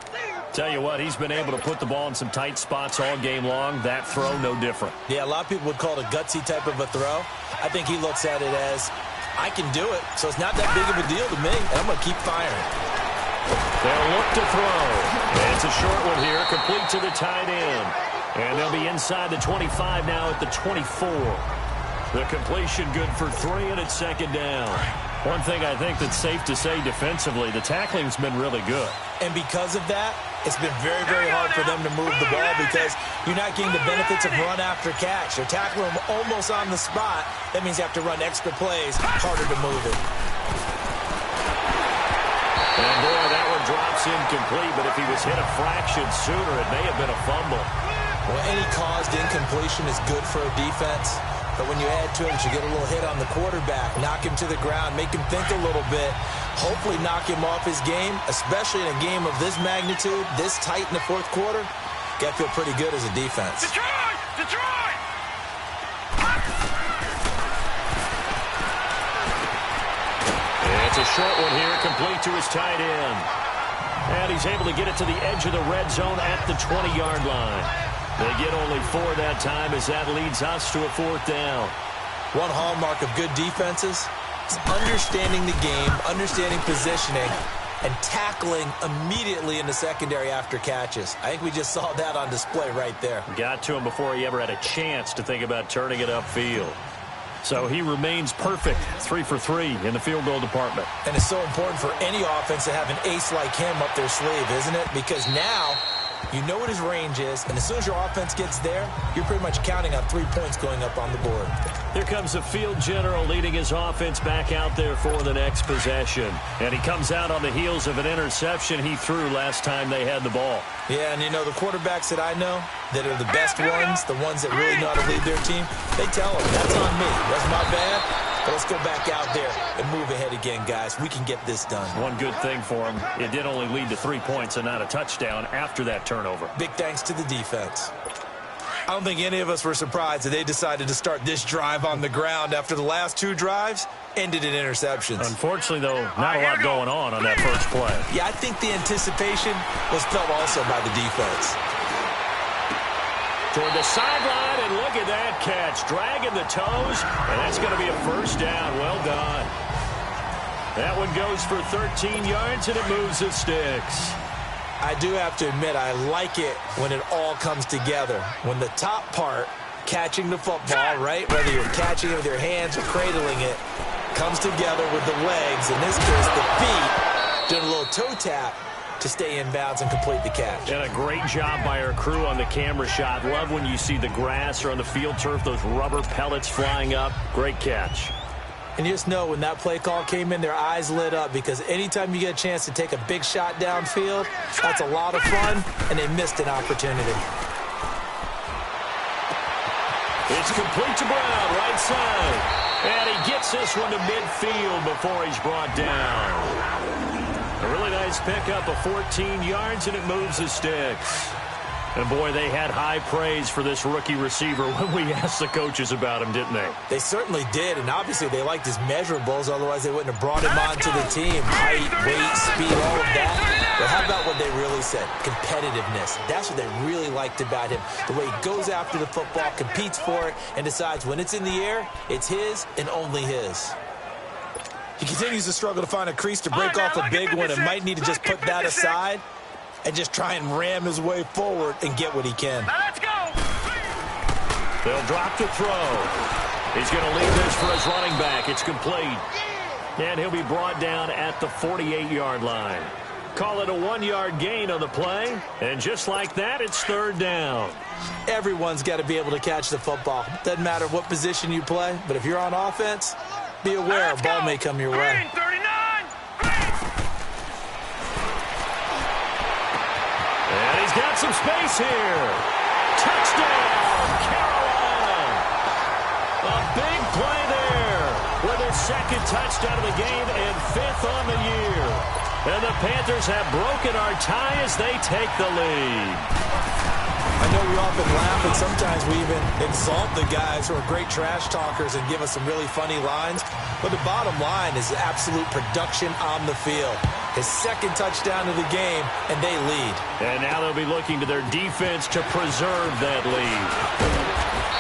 Speaker 2: Tell you what, he's been able to put the ball in some tight spots all game long. That throw, no different.
Speaker 3: Yeah, a lot of people would call it a gutsy type of a throw. I think he looks at it as, I can do it, so it's not that big of a deal to me, and I'm going to keep firing.
Speaker 2: They'll look to throw. And it's a short one here, complete to the tight end. And they'll be inside the 25 now at the 24. The completion good for 3, and it's 2nd down. One thing I think that's safe to say defensively, the tackling's been really good.
Speaker 3: And because of that, it's been very, very hard for them to move the ball because you're not getting the benefits of run after catch. They're tackling them almost on the spot. That means you have to run extra plays, harder to move it.
Speaker 2: And boy, that one drops incomplete, but if he was hit a fraction sooner, it may have been a fumble.
Speaker 3: Well, any caused incompletion is good for a defense. But when you add to it, you get a little hit on the quarterback, knock him to the ground, make him think a little bit, hopefully knock him off his game, especially in a game of this magnitude, this tight in the fourth quarter. Got to feel pretty good as a defense.
Speaker 6: Detroit! Detroit!
Speaker 2: It's a short one here, complete to his tight end. And he's able to get it to the edge of the red zone at the 20-yard line. They get only 4 that time as that leads us to a 4th down.
Speaker 3: One hallmark of good defenses is understanding the game, understanding positioning, and tackling immediately in the secondary after catches. I think we just saw that on display right there.
Speaker 2: Got to him before he ever had a chance to think about turning it upfield. So he remains perfect, 3 for 3 in the field goal department.
Speaker 3: And it's so important for any offense to have an ace like him up their sleeve, isn't it? Because now you know what his range is, and as soon as your offense gets there, you're pretty much counting on 3 points going up on the board.
Speaker 2: Here comes the field general leading his offense back out there for the next possession. And he comes out on the heels of an interception he threw last time they had the ball.
Speaker 3: Yeah, and you know, the quarterbacks that I know that are the best ones, the ones that really know how to lead their team, they tell them, that's on me. That's my bad. But let's go back out there and move ahead again, guys. We can get this done.
Speaker 2: One good thing for him, it did only lead to 3 points and not a touchdown after that turnover.
Speaker 3: Big thanks to the defense. I don't think any of us were surprised that they decided to start this drive on the ground after the last 2 drives ended in interceptions.
Speaker 2: Unfortunately, though, not a lot going on that first play.
Speaker 3: Yeah, I think the anticipation was felt also by the defense.
Speaker 2: Toward the sideline, and look at that catch. Dragging the toes, and that's going to be a 1st down. Well done. That one goes for 13 yards, and it moves the sticks.
Speaker 3: I do have to admit, I like it when it all comes together. When the top part, catching the football, right, whether you're catching it with your hands or cradling it, comes together with the legs, in this case the feet, doing a little toe tap to stay in bounds and complete the catch.
Speaker 2: And a great job by our crew on the camera shot. Love when you see the grass or on the field turf, those rubber pellets flying up. Great catch.
Speaker 3: And you just know when that play call came in, their eyes lit up, because anytime you get a chance to take a big shot downfield, that's a lot of fun, and they missed an opportunity.
Speaker 2: It's complete to Brown, right side. And he gets this one to midfield before he's brought down. A really nice pickup of 14 yards, and it moves the sticks. And, boy, they had high praise for this rookie receiver when we asked the coaches about him, didn't they?
Speaker 3: They certainly did, and obviously they liked his measurables, otherwise they wouldn't have brought him onto the team. Height, weight, speed, all of that. But how about what they really said? Competitiveness. That's what they really liked about him. The way he goes after the football, competes for it, and decides when it's in the air, it's his and only his. He continues to struggle to find a crease to break off a big one and might need to just put that aside and just try and ram his way forward and get what he can.
Speaker 6: Now let's go.
Speaker 2: They'll drop the throw. He's going to leave this for his running back. It's complete. And he'll be brought down at the 48-yard line. Call it a 1-yard gain on the play. And just like that, it's 3rd down.
Speaker 3: Everyone's got to be able to catch the football. Doesn't matter what position you play, but if you're on offense, be aware a ball may come your way.
Speaker 6: Green, 39.
Speaker 2: And he's got some space here. Touchdown, Carolina. A big play there with their 2nd touchdown of the game and 5th on the year. And the Panthers have broken our tie as they take the lead.
Speaker 3: I know we often laugh, and sometimes we even insult the guys who are great trash talkers and give us some really funny lines. But the bottom line is absolute production on the field. His 2nd touchdown of the game, and they lead.
Speaker 2: And now they'll be looking to their defense to preserve that lead.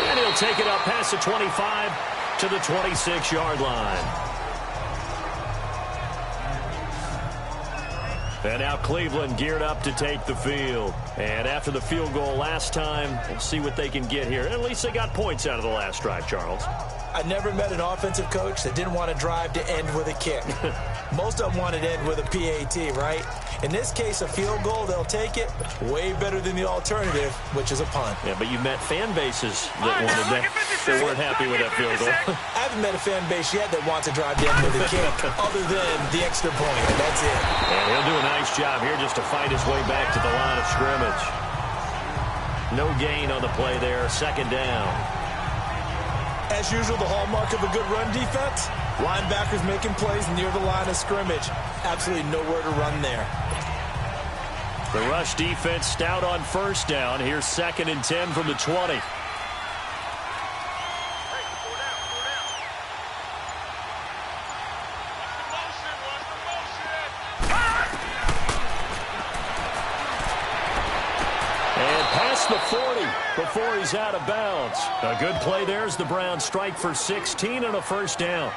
Speaker 2: And he'll take it up past the 25 to the 26-yard line. And now Cleveland geared up to take the field. And after the field goal last time, we'll see what they can get here. At least they got points out of the last drive, Charles.
Speaker 3: I never met an offensive coach that didn't want to drive to end with a kick. Most of them want to end with a PAT, right? In this case, a field goal, they'll take it. Way better than the alternative, which is a punt.
Speaker 2: Yeah, but you've met fan bases that wanted that. They weren't happy with that field goal.
Speaker 3: I haven't met a fan base yet that wants to drive to end with a kick, other than the extra point. That's it.
Speaker 2: And he'll do a nice job here just to fight his way back to the line of scrimmage. No gain on the play there. Second down.
Speaker 3: As usual, the hallmark of a good run defense, linebackers making plays near the line of scrimmage. Absolutely nowhere to run there.
Speaker 2: The rush defense stout on first down. Here's 2nd and 10 from the 20. And past the 40 before he's out of bounds. A good play there as the Browns strike for 16 and a first down.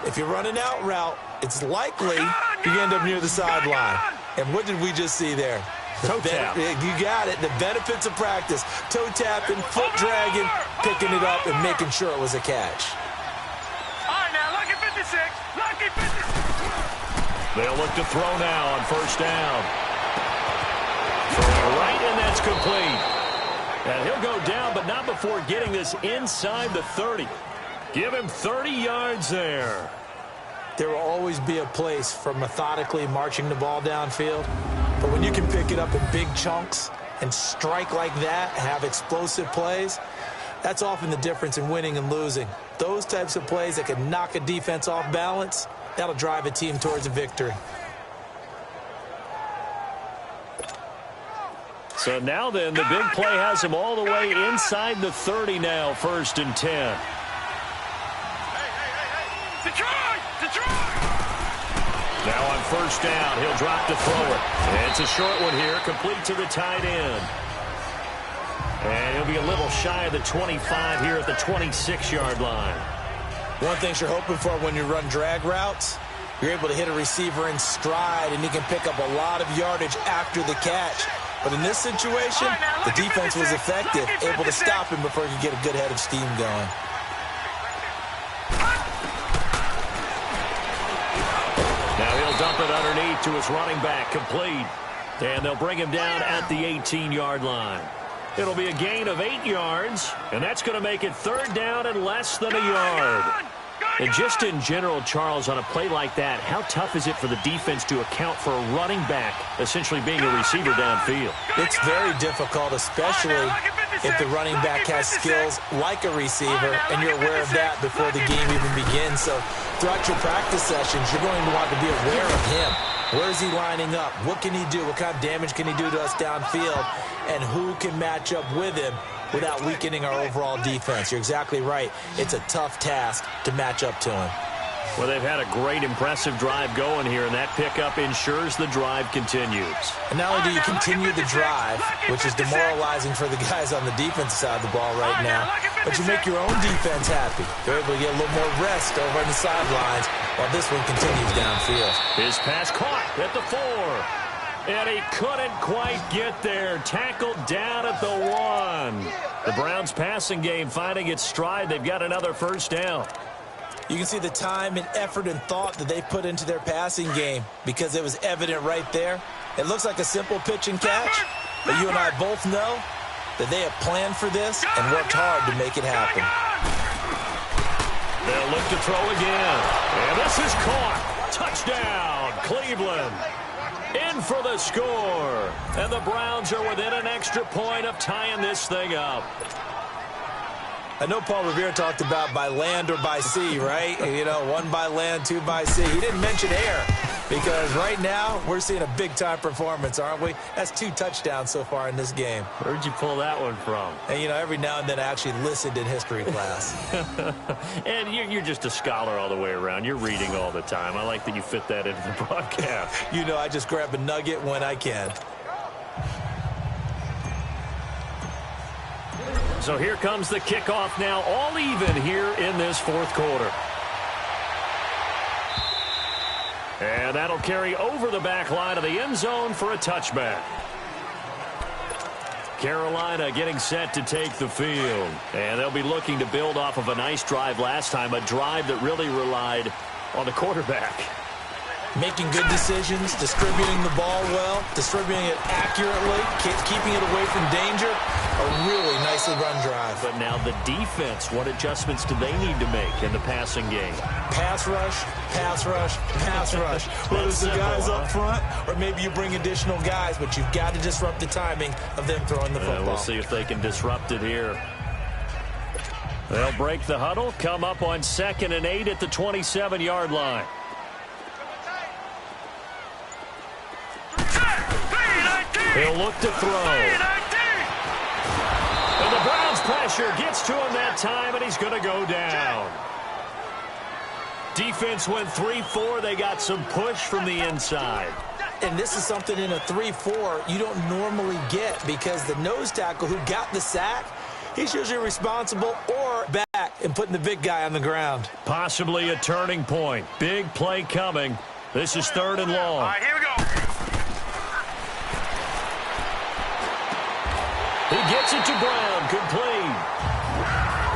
Speaker 3: If you run an out route, it's likely you end up near the sideline. And what did we just see there?
Speaker 2: Toe tap.
Speaker 3: You got it. The benefits of practice. Toe tapping, foot dragging, picking it up, and making sure it was a catch.
Speaker 6: All right, now, lucky 56. Lucky 56.
Speaker 2: They'll look to throw now on first down. Throwing right, and that's complete. And he'll go down, but not before getting this inside the 30. Give him 30 yards there.
Speaker 3: There will always be a place for methodically marching the ball downfield. But when you can pick it up in big chunks and strike like that, have explosive plays, that's often the difference in winning and losing. Those types of plays that can knock a defense off balance, that'll drive a team towards a victory.
Speaker 2: So now then, the big play has him all the way inside the 30 now, 1st and 10.
Speaker 6: Detroit! Detroit!
Speaker 2: Now on first down, he'll drop to throw it. And it's a short one here, complete to the tight end. And he'll be a little shy of the 25 here at the 26-yard line.
Speaker 3: One thing you're hoping for when you run drag routes, you're able to hit a receiver in stride, and he can pick up a lot of yardage after the catch. But in this situation, the defense was effective, able to stop him before he could get a good head of steam going.
Speaker 2: Now he'll dump it underneath to his running back, complete. And they'll bring him down at the 18-yard line. It'll be a gain of 8 yards, and that's going to make it 3rd down and less than a yard. And just in general, Charles, on a play like that, how tough is it for the defense to account for a running back essentially being a receiver downfield?
Speaker 3: It's very difficult, especially if the running back has skills like a receiver, and you're aware of that before the game even begins. So throughout your practice sessions, you're going to want to be aware of him. Where is he lining up? What can he do? What kind of damage can he do to us downfield? And who can match up with him without weakening our overall defense? You're exactly right. It's a tough task to match up to him.
Speaker 2: Well, they've had a great, impressive drive going here, and that pickup ensures the drive continues.
Speaker 3: And not only do you continue the drive, which is demoralizing for the guys on the defensive side of the ball right now, but you make your own defense happy. They're able to get a little more rest over on the sidelines while this one continues downfield.
Speaker 2: His pass caught at the 4. And he couldn't quite get there. Tackled down at the 1. The Browns passing game finding its stride. They've got another first down.
Speaker 3: You can see the time and effort and thought that they put into their passing game because it was evident right there. It looks like a simple pitch and catch, but you and I both know that they have planned for this and worked hard to make it happen.
Speaker 2: They'll look to throw again. And this is caught. Touchdown, Cleveland. In for the score. And the Browns are within an extra point of tying this thing up.
Speaker 3: I know Paul Revere talked about by land or by sea, right? You know, 1 by land, 2 by sea. He didn't mention air because right now we're seeing a big-time performance, aren't we? That's 2 touchdowns so far in this game.
Speaker 2: Where'd you pull that one from?
Speaker 3: And, you know, every now and then I actually listened in history class.
Speaker 2: And you're just a scholar all the way around. You're reading all the time. I like that you fit that into the broadcast.
Speaker 3: You know, I just grab a nugget when I can.
Speaker 2: So here comes the kickoff now, all even here in this 4th quarter. And that'll carry over the back line of the end zone for a touchback. Carolina getting set to take the field. And they'll be looking to build off of a nice drive last time, a drive that really relied on the quarterback.
Speaker 3: Making good decisions, distributing the ball well, distributing it accurately, keeping it away from danger. A really nicely run drive.
Speaker 2: But now the defense, what adjustments do they need to make in the passing game?
Speaker 3: Pass rush, pass rush, pass rush. Whether it's the guys up front or maybe you bring additional guys, but you've got to disrupt the timing of them throwing the football.
Speaker 2: We'll see if they can disrupt it here. They'll break the huddle, come up on 2nd and 8 at the 27-yard line. He'll look to throw. And the Browns' pressure gets to him that time, and he's going to go down. Defense went 3-4. They got some push from the inside.
Speaker 3: And this is something in a 3-4 you don't normally get because the nose tackle who got the sack, he's usually responsible or back and putting the big guy on the ground.
Speaker 2: Possibly a turning point. Big play coming. This is 3rd and long.
Speaker 6: All right, here we go.
Speaker 2: He gets it to Brown. Complete.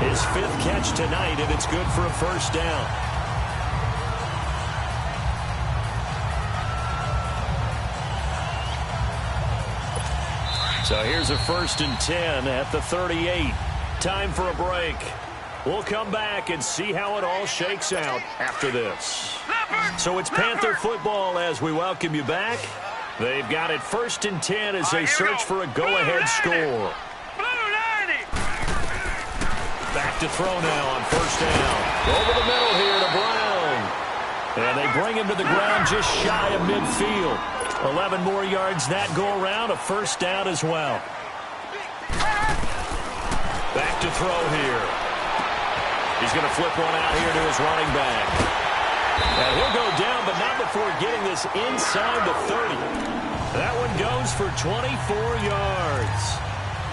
Speaker 2: His 5th catch tonight, and it's good for a first down. So here's a 1st and 10 at the 38. Time for a break. We'll come back and see how it all shakes out after this. So it's Panther football as we welcome you back. They've got it 1st and 10 as they search for a go-ahead score. Back to throw now on 1st down. Over the middle here to Brown. And they bring him to the ground just shy of midfield. 11 more yards that go around, a first down as well. Back to throw here. He's going to flip one out here to his running back. And he'll go down, but not before getting this inside the 30. That one goes for 24 yards.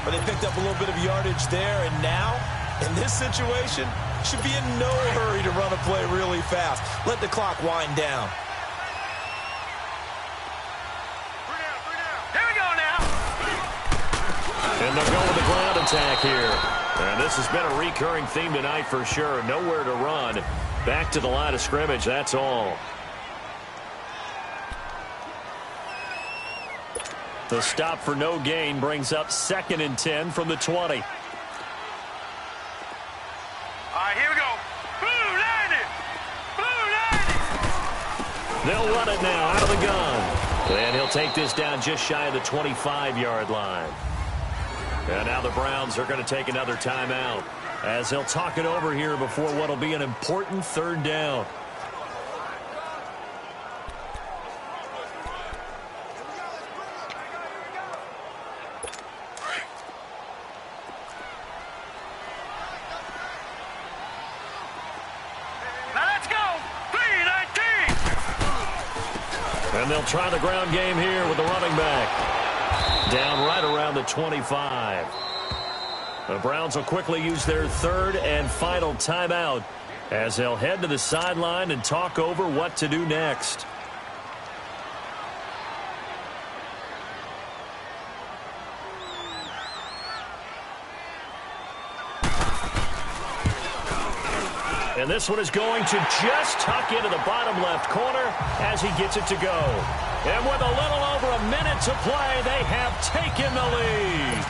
Speaker 3: But they picked up a little bit of yardage there, and now, in this situation, should be in no hurry to run a play really fast. Let the clock wind down.
Speaker 6: Here we go now.
Speaker 2: And they'll go with the ground attack here. And this has been a recurring theme tonight for sure. Nowhere to run. Back to the line of scrimmage, that's all. The stop for no gain brings up 2nd and 10 from the 20.
Speaker 6: All right, here we go. Blue 90. Blue 90.
Speaker 2: They'll run it now out of the gun. And he'll take this down just shy of the 25-yard line. And now the Browns are going to take another timeout as they'll talk it over here before what will be an important 3rd down.
Speaker 6: Now let's go. 319.
Speaker 2: And they'll try the ground game here with the running back. Down right around the 25. The Browns will quickly use their 3rd and final timeout as they'll head to the sideline and talk over what to do next. And this one is going to just tuck into the bottom left corner as he gets it to go. And with a little over a minute to play, they have taken the lead.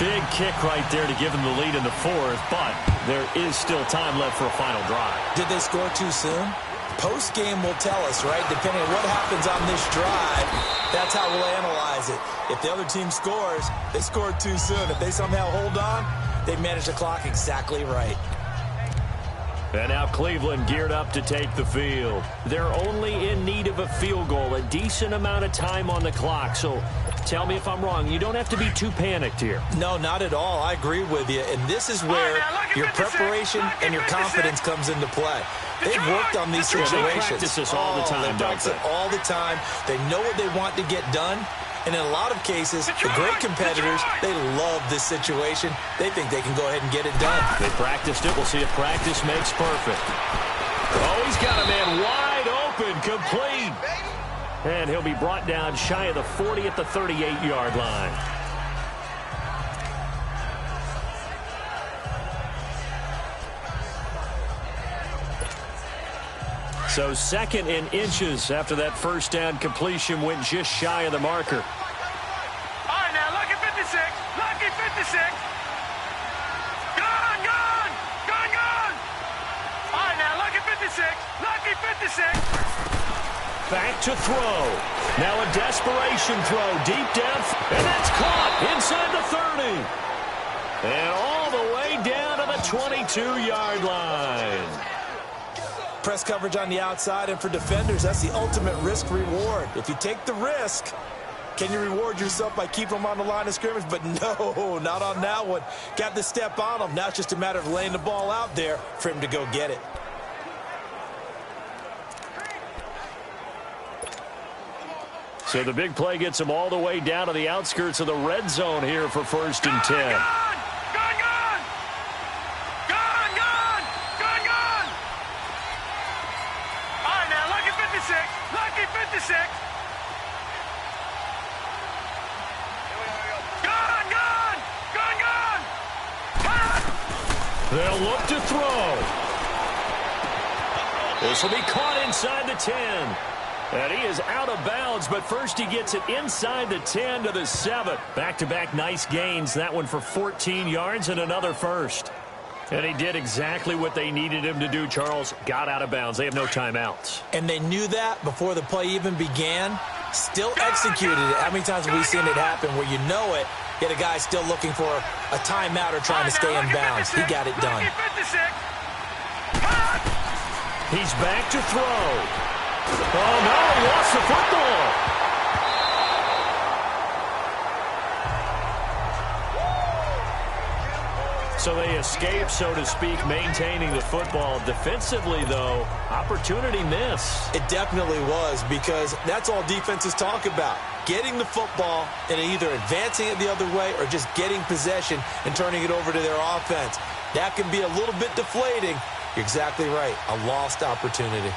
Speaker 2: Big kick right there to give them the lead in the 4th, but there is still time left for a final drive.
Speaker 3: Did they score too soon? Post-game will tell us, right? Depending on what happens on this drive, that's how we'll analyze it. If the other team scores, they scored too soon. If they somehow hold on, they managed the clock exactly right.
Speaker 2: And now Cleveland geared up to take the field. They're only in need of a field goal, a decent amount of time on the clock. So tell me if I'm wrong. You don't have to be too panicked here.
Speaker 3: No, not at all. I agree with you. And this is where your preparation and your confidence comes into play. They've worked on these situations.
Speaker 2: They practice this all the time,
Speaker 3: they practice it all the time. They know what they want to get done. And in a lot of cases, the great competitors, they love this situation. They think they can go ahead and get it done.
Speaker 2: They practiced it. We'll see if practice makes perfect. Oh, he's got a man wide open, complete. And he'll be brought down shy of the 40 at the 38-yard line. So 2nd in inches after that first down completion went just shy of the marker.
Speaker 6: All right, now, lucky 56. Lucky 56. Gone, gone. Gone, gone. All right, now, lucky 56. Lucky 56.
Speaker 2: Back to throw. Now a desperation throw deep down. And that's caught inside the 30. And all the way down to the 22-yard line.
Speaker 3: Press coverage on the outside, and for defenders, that's the ultimate risk-reward. If you take the risk, can you reward yourself by keeping them on the line of scrimmage? But no, not on that one. Got to step on them. Now it's just a matter of laying the ball out there for him to go get it.
Speaker 2: So the big play gets him all the way down to the outskirts of the red zone here for 1st and 10.
Speaker 6: Gone, gone, gone. Gone, gone. Gone, gone. All right, now, lucky 56. Lucky 56. Gone, gone. Gone, gone.
Speaker 2: They'll look to throw. This will be caught inside the 10. And he is out of bounds, but first he gets it inside the 10 to the 7. Back-to-back nice gains. That one for 14 yards and another first. And he did exactly what they needed him to do, Charles. Got out of bounds. They have no timeouts.
Speaker 3: And they knew that before the play even began. Still executed it. How many times have we seen it happen where you know it, yet a guy still looking for a timeout or trying to stay in bounds? He got it done.
Speaker 2: He's back to throw. Oh, no, he lost the football. So they escape, so to speak, maintaining the football. Defensively, though, opportunity miss.
Speaker 3: It definitely was, because that's all defenses talk about. Getting the football and either advancing it the other way or just getting possession and turning it over to their offense. That can be a little bit deflating. You're exactly right. A lost opportunity.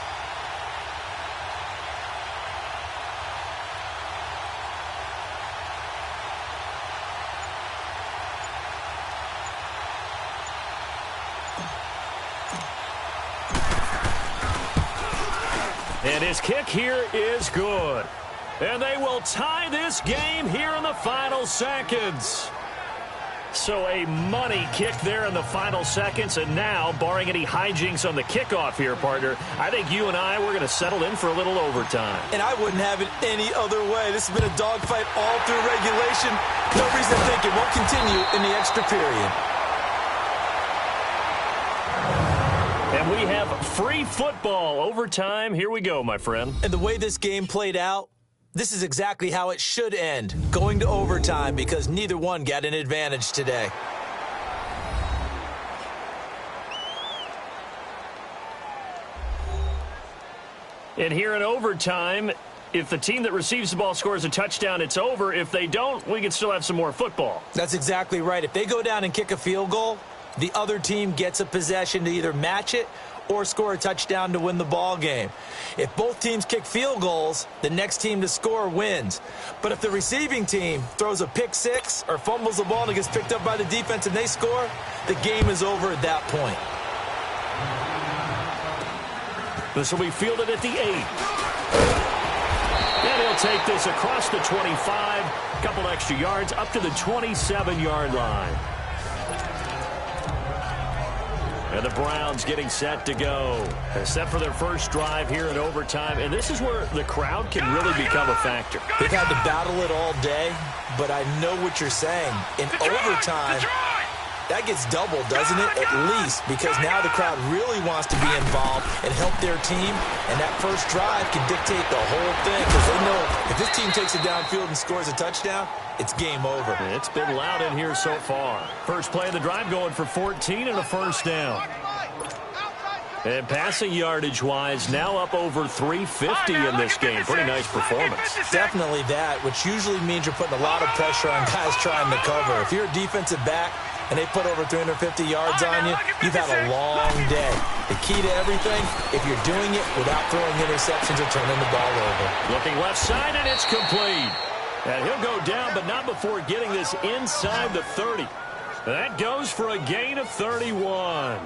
Speaker 2: And his kick here is good. And they will tie this game here in the final seconds. So a money kick there in the final seconds. And now, barring any hijinks on the kickoff here, partner, I think you and I, we're going to settle in for a little overtime.
Speaker 3: And I wouldn't have it any other way. This has been a dogfight all through regulation. No reason to think it won't continue in the extra period.
Speaker 2: And we have free football overtime. Here we go, my friend.
Speaker 3: And the way this game played out, this is exactly how it should end, going to overtime, because neither one got an advantage today.
Speaker 2: And here in overtime, if the team that receives the ball scores a touchdown, it's over. If they don't, we can still have some more football.
Speaker 3: That's exactly right. If they go down and kick a field goal, the other team gets a possession to either match it or score a touchdown to win the ball game. If both teams kick field goals, the next team to score wins. But if the receiving team throws a pick six or fumbles the ball and it gets picked up by the defense and they score, the game is over at that point.
Speaker 2: This will be fielded at the 8. And he'll take this across the 25, a couple extra yards up to the 27-yard line. And the Browns getting set to go. They're set for their first drive here in overtime. And this is where the crowd can really become a factor.
Speaker 3: They've had to battle it all day, but I know what you're saying. In overtime, that gets doubled, doesn't it? At least, because now the crowd really wants to be involved and help their team. And that first drive can dictate the whole thing, because they know if this team takes it downfield and scores a touchdown, it's game over.
Speaker 2: It's been loud in here so far. First play of the drive going for 14 and a first down. And passing yardage-wise, now up over 350 in this game. Pretty nice performance.
Speaker 3: Definitely that, which usually means you're putting a lot of pressure on guys trying to cover. If you're a defensive back and they put over 350 yards on you, you've had a long day. The key to everything, if you're doing it without throwing interceptions or turning the ball over.
Speaker 2: Looking left side, and it's complete. And he'll go down, but not before getting this inside the 30. That goes for a gain of 31.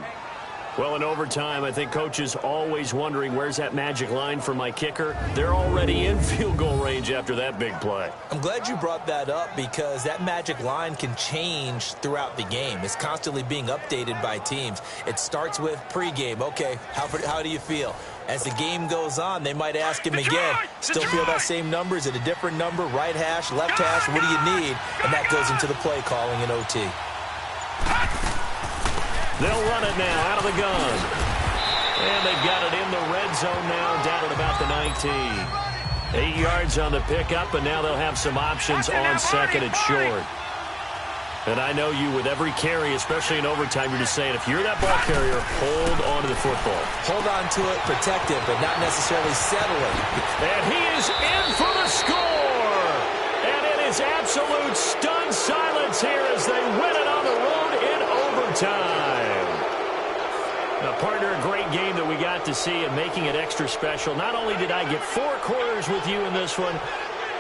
Speaker 2: Well, in overtime, I think Coach is always wondering, where's that magic line for my kicker? They're already in field goal range after that big play.
Speaker 3: I'm glad you brought that up because that magic line can change throughout the game. It's constantly being updated by teams. It starts with pregame. Okay, how do you feel? As the game goes on, they might ask him again, still feel that same number? Is it a different number? Right hash, left hash, what do you need? And that goes into the play calling in OT.
Speaker 2: They'll run it now out of the gun. And they've got it in the red zone now, down at about the 19. 8 yards on the pickup, and now they'll have some options on second and short. And I know you, with every carry, especially in overtime, you're just saying, if you're that ball carrier, hold on to the football.
Speaker 3: Hold on to it, protect it, but not necessarily settle it.
Speaker 2: And he is in for the score. And it is absolute stunned silence here as they win it on the road in overtime. Now, partner, a great game that we got to see and making it extra special. Not only did I get 4 quarters with you in this one,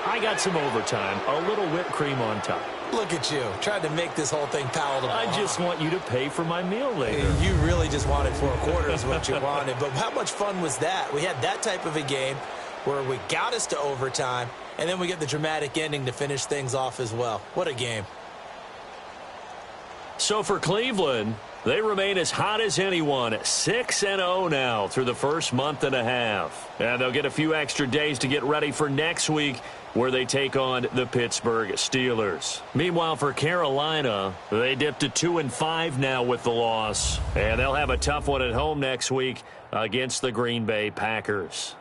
Speaker 2: I got some overtime, a little whipped cream on top.
Speaker 3: Look at you, trying to make this whole thing palatable.
Speaker 2: I just want you to pay for my meal later.
Speaker 3: You really just wanted 4 quarters what you wanted. But how much fun was that? We had that type of a game where we got us to overtime, and then we get the dramatic ending to finish things off as well. What a game.
Speaker 2: So for Cleveland, they remain as hot as anyone, 6-0 now through the first month and a half. And they'll get a few extra days to get ready for next week, where they take on the Pittsburgh Steelers. Meanwhile, for Carolina, they dipped to 2-5 now with the loss. And they'll have a tough one at home next week against the Green Bay Packers.